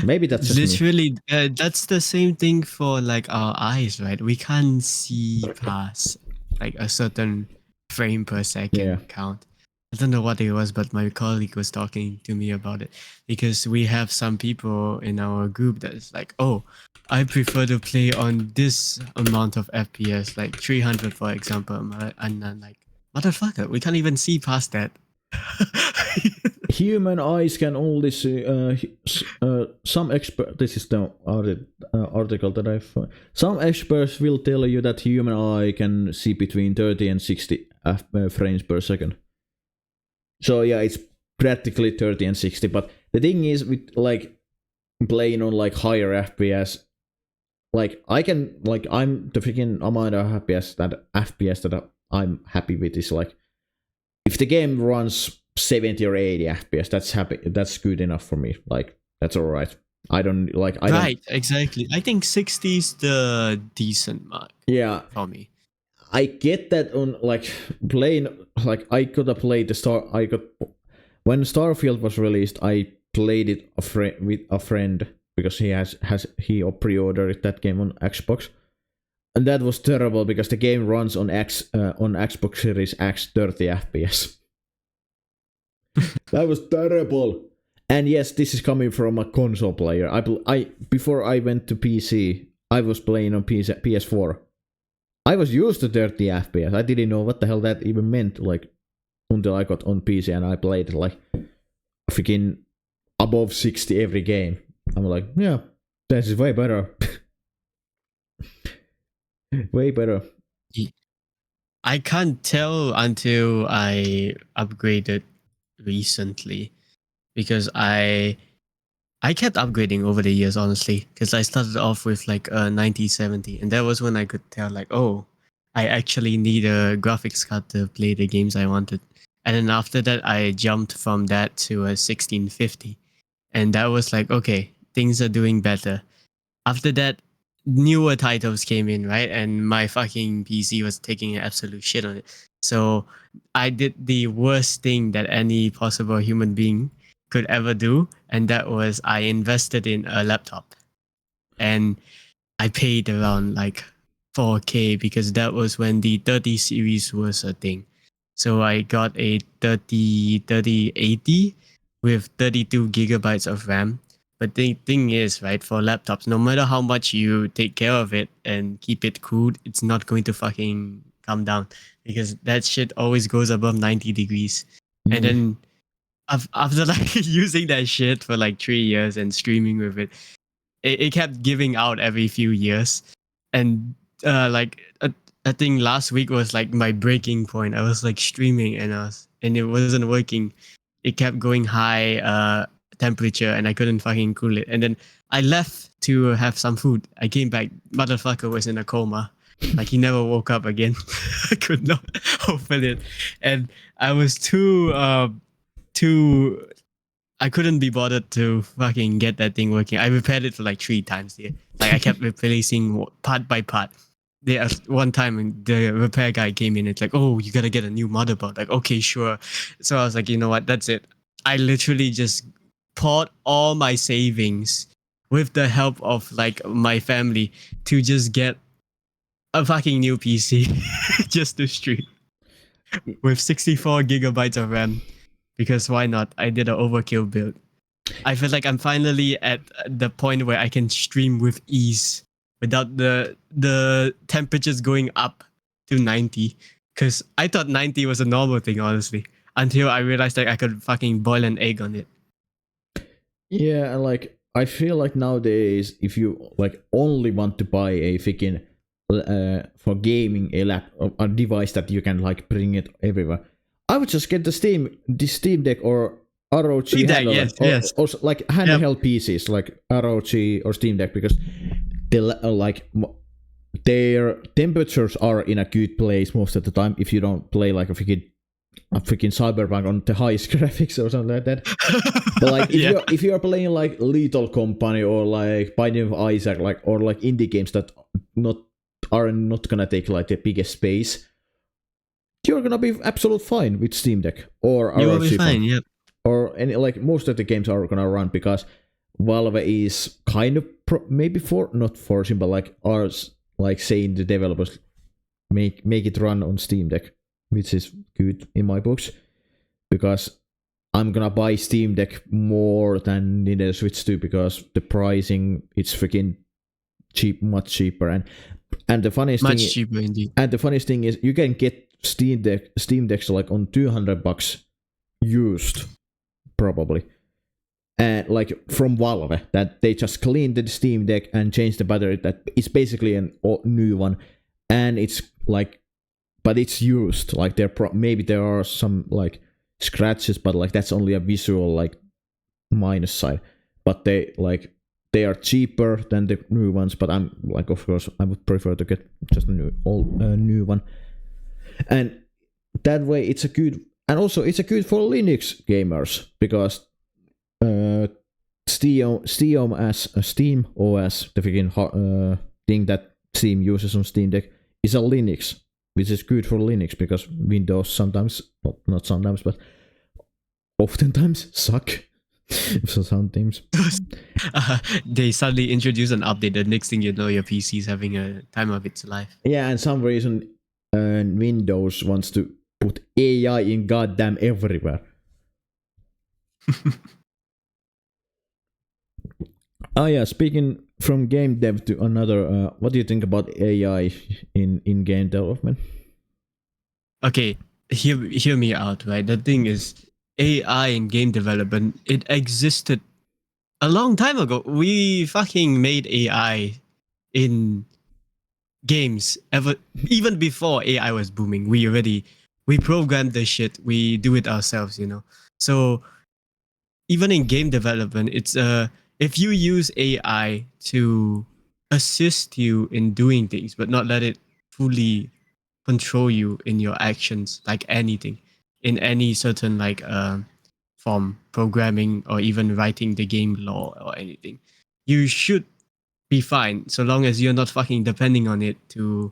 Maybe that's just literally that's the same thing for like our eyes, right? We can't see past like a certain frame per second count. I don't know what it was, but my colleague was talking to me about it because we have some people in our group that's like, oh, I prefer to play on this amount of FPS, like 300 for example, and I'm like, motherfucker, we can't even see past that. Human eyes can only see some expert. This is the article that I found. Some experts will tell you that human eye can see between 30 and 60 frames per second. So yeah, it's practically 30 and 60. But the thing is, with like playing on like higher FPS, like I can like I'm the freaking amount of FPS that I'm happy with is like if the game runs 70 or 80 FPS, that's good enough for me. Like that's all right. Right, exactly. I think 60 is the decent mark. Yeah, for me. I get that on like playing like I could have played when Starfield was released. I played it with a friend because he pre-ordered that game on Xbox, and that was terrible because the game runs on Xbox Series X 30 FPS. That was terrible. And yes, this is coming from a console player. I before I went to PC, I was playing on PS4. I was used to 30 FPS. I didn't know what the hell that even meant, like, until I got on PC and I played like freaking above 60 every game. I'm like, yeah, this is way better. Way better. I can't tell until I upgraded recently because I kept upgrading over the years, honestly, because I started off with like a 9070, and that was when I could tell like, oh, I actually need a graphics card to play the games I wanted. And then after that, I jumped from that to a 1650, and that was like, okay, things are doing better. After that, newer titles came in, right? And my fucking PC was taking an absolute shit on it. So I did the worst thing that any possible human being could ever do, and that was I invested in a laptop. And I paid around like 4K because that was when the 30 series was a thing. So I got a 3080 with 32 gigabytes of RAM. But the thing is, right, for laptops, no matter how much you take care of it and keep it cooled, it's not going to fucking come down because that shit always goes above 90 degrees. And then after like using that shit for like 3 years and streaming with it kept giving out every few years. And I think last week was like my breaking point. I was like streaming and it wasn't working. It kept going high temperature and I couldn't fucking cool it. And then I left to have some food. I came back, motherfucker was in a coma. Like he never woke up again. I could not open it. And I was too I couldn't be bothered to fucking get that thing working. I repaired it for like 3 times here. Like I kept replacing part by part. There one time the repair guy came in. It's like, oh, you gotta get a new motherboard. Like, okay, sure. So I was like, you know what? That's it. I literally just poured all my savings with the help of like my family to just get a fucking new PC just to stream with 64 gigabytes of RAM. Because why not? I did an overkill build. I feel like I'm finally at the point where I can stream with ease without the temperatures going up to 90. Because I thought 90 was a normal thing, honestly, until I realized that I could fucking boil an egg on it. Yeah, and like I feel like nowadays, if you like only want to buy a freaking for gaming a device that you can like bring it everywhere, I would just get the Steam Deck or ROG handle, or like handheld PCs like ROG or Steam Deck, because they like their temperatures are in a good place most of the time. If you don't play like a freaking Cyberpunk on the highest graphics or something like that. But like if you are playing like Lethal Company or like Binding of Isaac, like or like indie games that are not gonna take like the biggest space, you're gonna be absolutely fine with Steam Deck or you will be fine, yep. Or any like most of the games are gonna run because Valve is kind of maybe not forcing, but like are like saying the developers make it run on Steam Deck, which is good in my books, because I'm gonna buy Steam Deck more than Nintendo Switch 2 because the pricing it's freaking cheap, much cheaper, and the funniest much cheaper indeed. And the funniest thing is you can get Steam Decks like on $200 used, probably, and like from Valve, that they just cleaned the Steam Deck and changed the battery. That it's basically a new one, and it's like, but it's used. Like maybe there are some like scratches, but like that's only a visual like minus side. But they are cheaper than the new ones. But I'm like, of course, I would prefer to get just a new one. And that way it's a good, and also it's a good for Linux gamers, because Steam as a Steam OS, the freaking thing that Steam uses on Steam Deck, is a Linux, which is good for Linux because Windows sometimes, not sometimes, but oftentimes suck. So sometimes they suddenly introduce an update. The next thing you know, your PC is having a time of its life. Yeah, and some reason Windows wants to put AI in goddamn everywhere. Oh yeah, speaking from game dev to another, what do you think about AI in game development? Okay, hear me out, right? The thing is, AI in game development, it existed a long time ago. We fucking made AI in games ever, even before AI was booming. We programmed the shit. We do it ourselves, you know. So even in game development, it's if you use AI to assist you in doing things, but not let it fully control you in your actions, like anything, in any certain like form, programming or even writing the game law or anything, you should be fine so long as you're not fucking depending on it to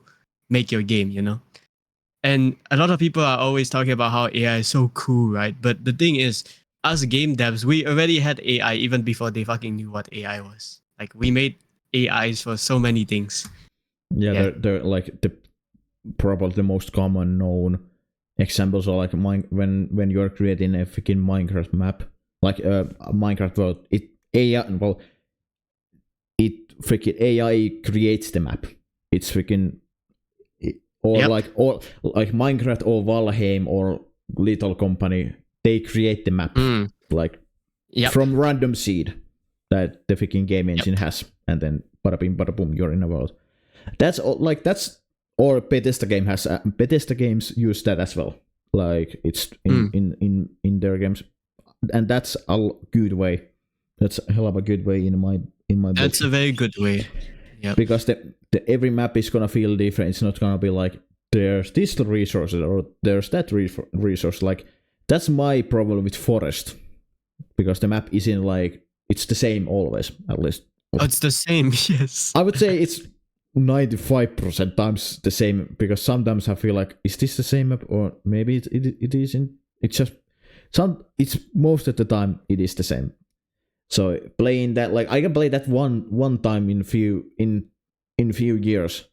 make your game, you know. And a lot of people are always talking about how AI is so cool, right? But the thing is, us game devs, we already had AI even before they fucking knew what AI was. Like we made AIs for so many things. Yeah, Yeah. they're like the probably the most common known examples are like when you're creating a freaking Minecraft map, like a Minecraft world. It freaking AI creates the map. It's freaking or like Minecraft or Valheim or Little Company. They create the map like from random seed that the freaking game engine has, and then bada bing bada boom, you're in a world. That's all, like that's or Bethesda games use that as well. Like it's in their games, and that's a good way. That's a hell of a good way in my That's book. a very good way. Yep. Because the every map is gonna feel different. It's not gonna be like there's this resource or there's that resource. Like that's my problem with Forest, because the map isn't like it's the same always, at least. Oh, it's the same. Yes. I would say it's 95% times the same, because sometimes I feel like, is this the same map, or maybe it isn't. It's just it's most of the time it is the same. So playing that, like I can play that one time in few years,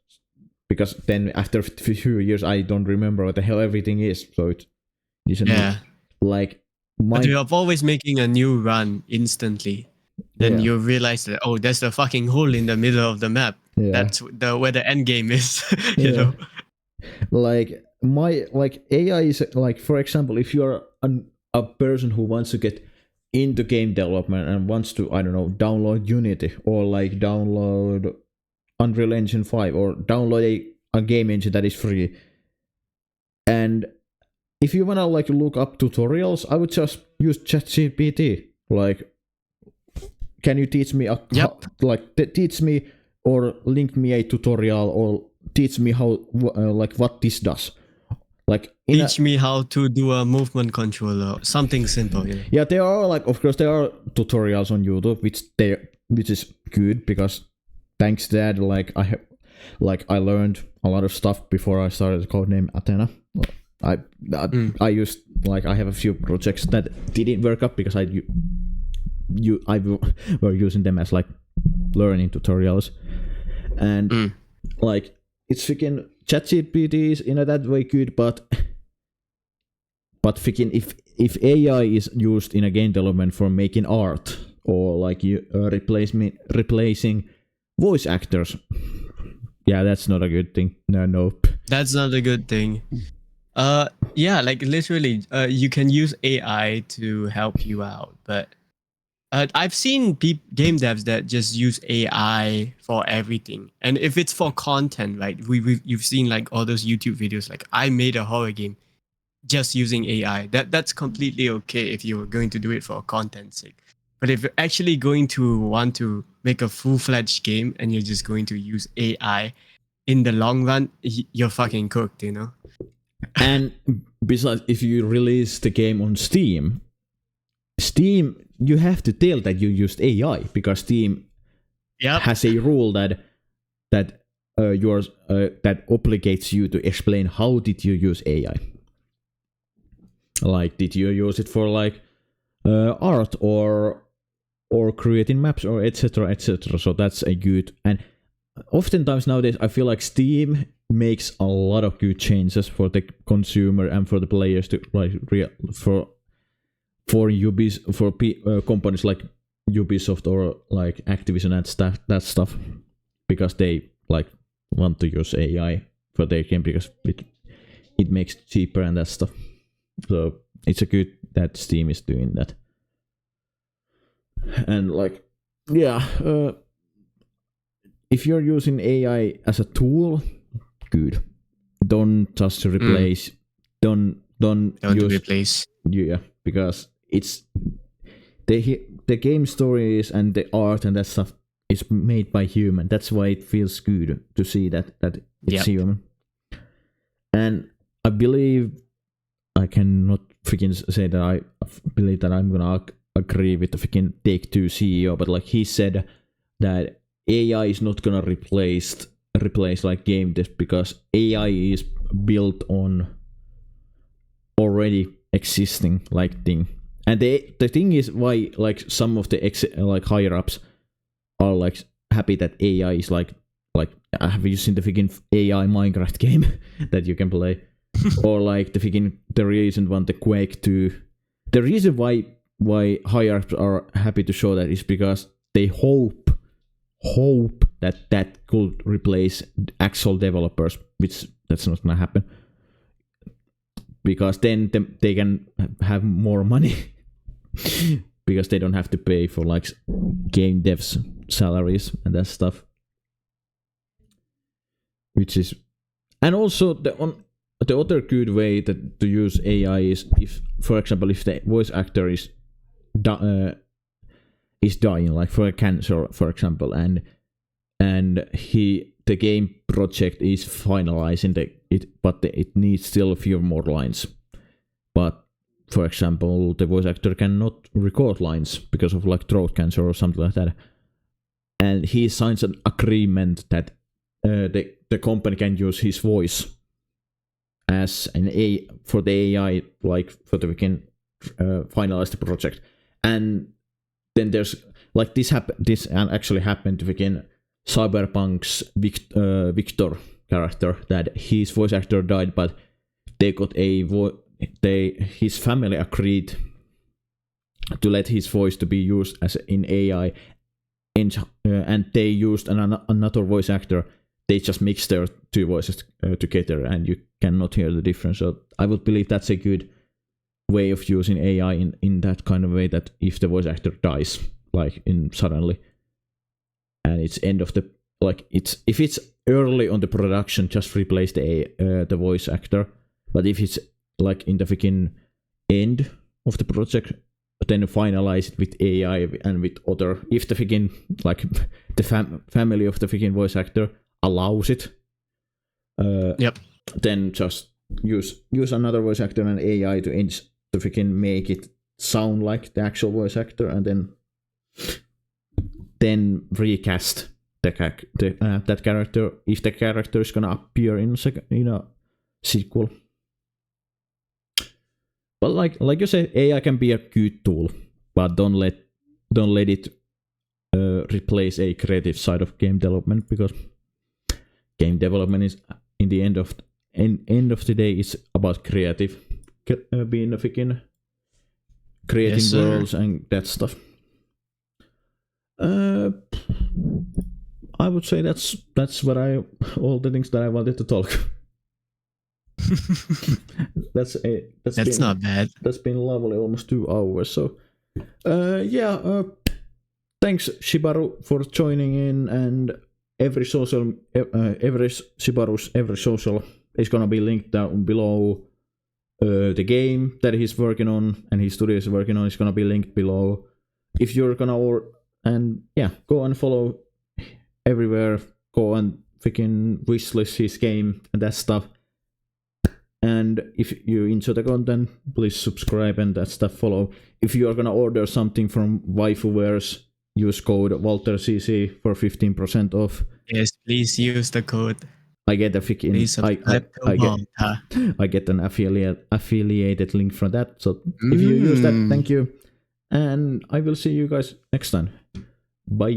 because then after a few years I don't remember what the hell everything is. So it isn't like but you're always making a new run instantly. Then you realize that, oh, there's a fucking hole in the middle of the map. Yeah. That's where the end game is. you know, like AI is like, for example, if you're a person who wants to get into game development and wants to, I don't know, download Unity or like download Unreal Engine 5 or download a game engine that is free, and if you wanna like look up tutorials, I would just use ChatGPT. Like, can you teach me teach me or link me a tutorial or teach me how like what this does. Like teach me how to do a movement controller, something simple. You know? Yeah, there are like, of course, there are tutorials on YouTube, which is good, because thanks to that, like I learned a lot of stuff before I started Codename Athena. I used, like, I have a few projects that didn't work out because I were using them as like learning tutorials, and like it's freaking ChatGPT is in that way good, but freaking if AI is used in a game development for making art or like you replacing voice actors, yeah, that's not a good thing. Nope. That's not a good thing. Yeah, like literally, you can use AI to help you out, but I've seen game devs that just use AI for everything, and if it's for content, right? You've seen like all those YouTube videos, like I made a horror game just using AI. That's completely okay if you're going to do it for content's sake. But if you're actually going to want to make a full-fledged game and you're just going to use AI, in the long run, you're fucking cooked, you know? And besides, if you release the game on Steam, you have to tell that you used AI, because Steam has a rule that obligates you to explain how did you use AI. Like, did you use it for like art or creating maps or etc. etc. So that's a good. And oftentimes nowadays I feel like Steam makes a lot of good changes for the consumer and for the players to like for companies like Ubisoft or like Activision and stuff, because they like want to use AI for their game because it makes it cheaper and that stuff. So it's a good that Steam is doing that. And like, yeah, if you're using AI as a tool, good. Don't just replace. Don't use, replace. Yeah, because it's the game stories and the art and that stuff is made by human. That's why it feels good to see that it's human. And I believe I cannot freaking say that I believe that I'm gonna agree with the freaking Take-Two CEO, but like he said that AI is not gonna replace like game dev because AI is built on already existing like thing. And the thing is why like some of the like higher ups are like happy that AI is like have you seen the freaking AI Minecraft game that you can play? Or like the recent one, the Quake 2. The reason why higher ups are happy to show that is because they hope that could replace actual developers, which that's not gonna happen. Because then they can have more money. Because they don't have to pay for like game devs salaries and that stuff. Which is, and also the other good way to use AI is if, for example, if the voice actor is dying, like for a cancer, for example, and the game project is finalizing but it needs still a few more lines. But for example, the voice actor cannot record lines because of like throat cancer or something like that, and he signs an agreement that the company can use his voice as for the AI, like for the we can finalize the project. And then there's like this actually happened to begin Cyberpunk's Victor character, that his voice actor died, but they got his family agreed to let his voice to be used as in AI, and they used another voice actor. They just mixed their two voices together, and you cannot hear the difference. So I would believe that's a good way of using AI in that kind of way, that if the voice actor dies, like in suddenly, and it's end of the if it's early on the production, just replace the voice actor. But if it's like in the freaking end of the project, then finalize it with AI and with other. If the freaking like the family of the freaking voice actor allows it, then just use another voice actor and AI to freaking make it sound like the actual voice actor, and then recast that character if the character is gonna appear in a sequel. But like you said, AI can be a good tool, but don't let it replace a creative side of game development, because game development is in the end of the day is about creative, being a freaking creating worlds and that stuff. I would say that's what all the things that I wanted to talk. That's not bad. That's been lovely, almost 2 hours. So thanks Shibaru for joining in, and every Shibaru's every social is gonna be linked down below. The game that he's working on and his studio is working on is gonna be linked below. If you're gonna go and follow everywhere, go and freaking wishlist his game and that stuff. And if you enjoy the content, please subscribe and that stuff, follow. If you are gonna order something from Waifuwares, use code WalterCC for 15% off. Yes, please use the code. I get a freaking I get an affiliated link from that. So if you use that, thank you. And I will see you guys next time. Bye.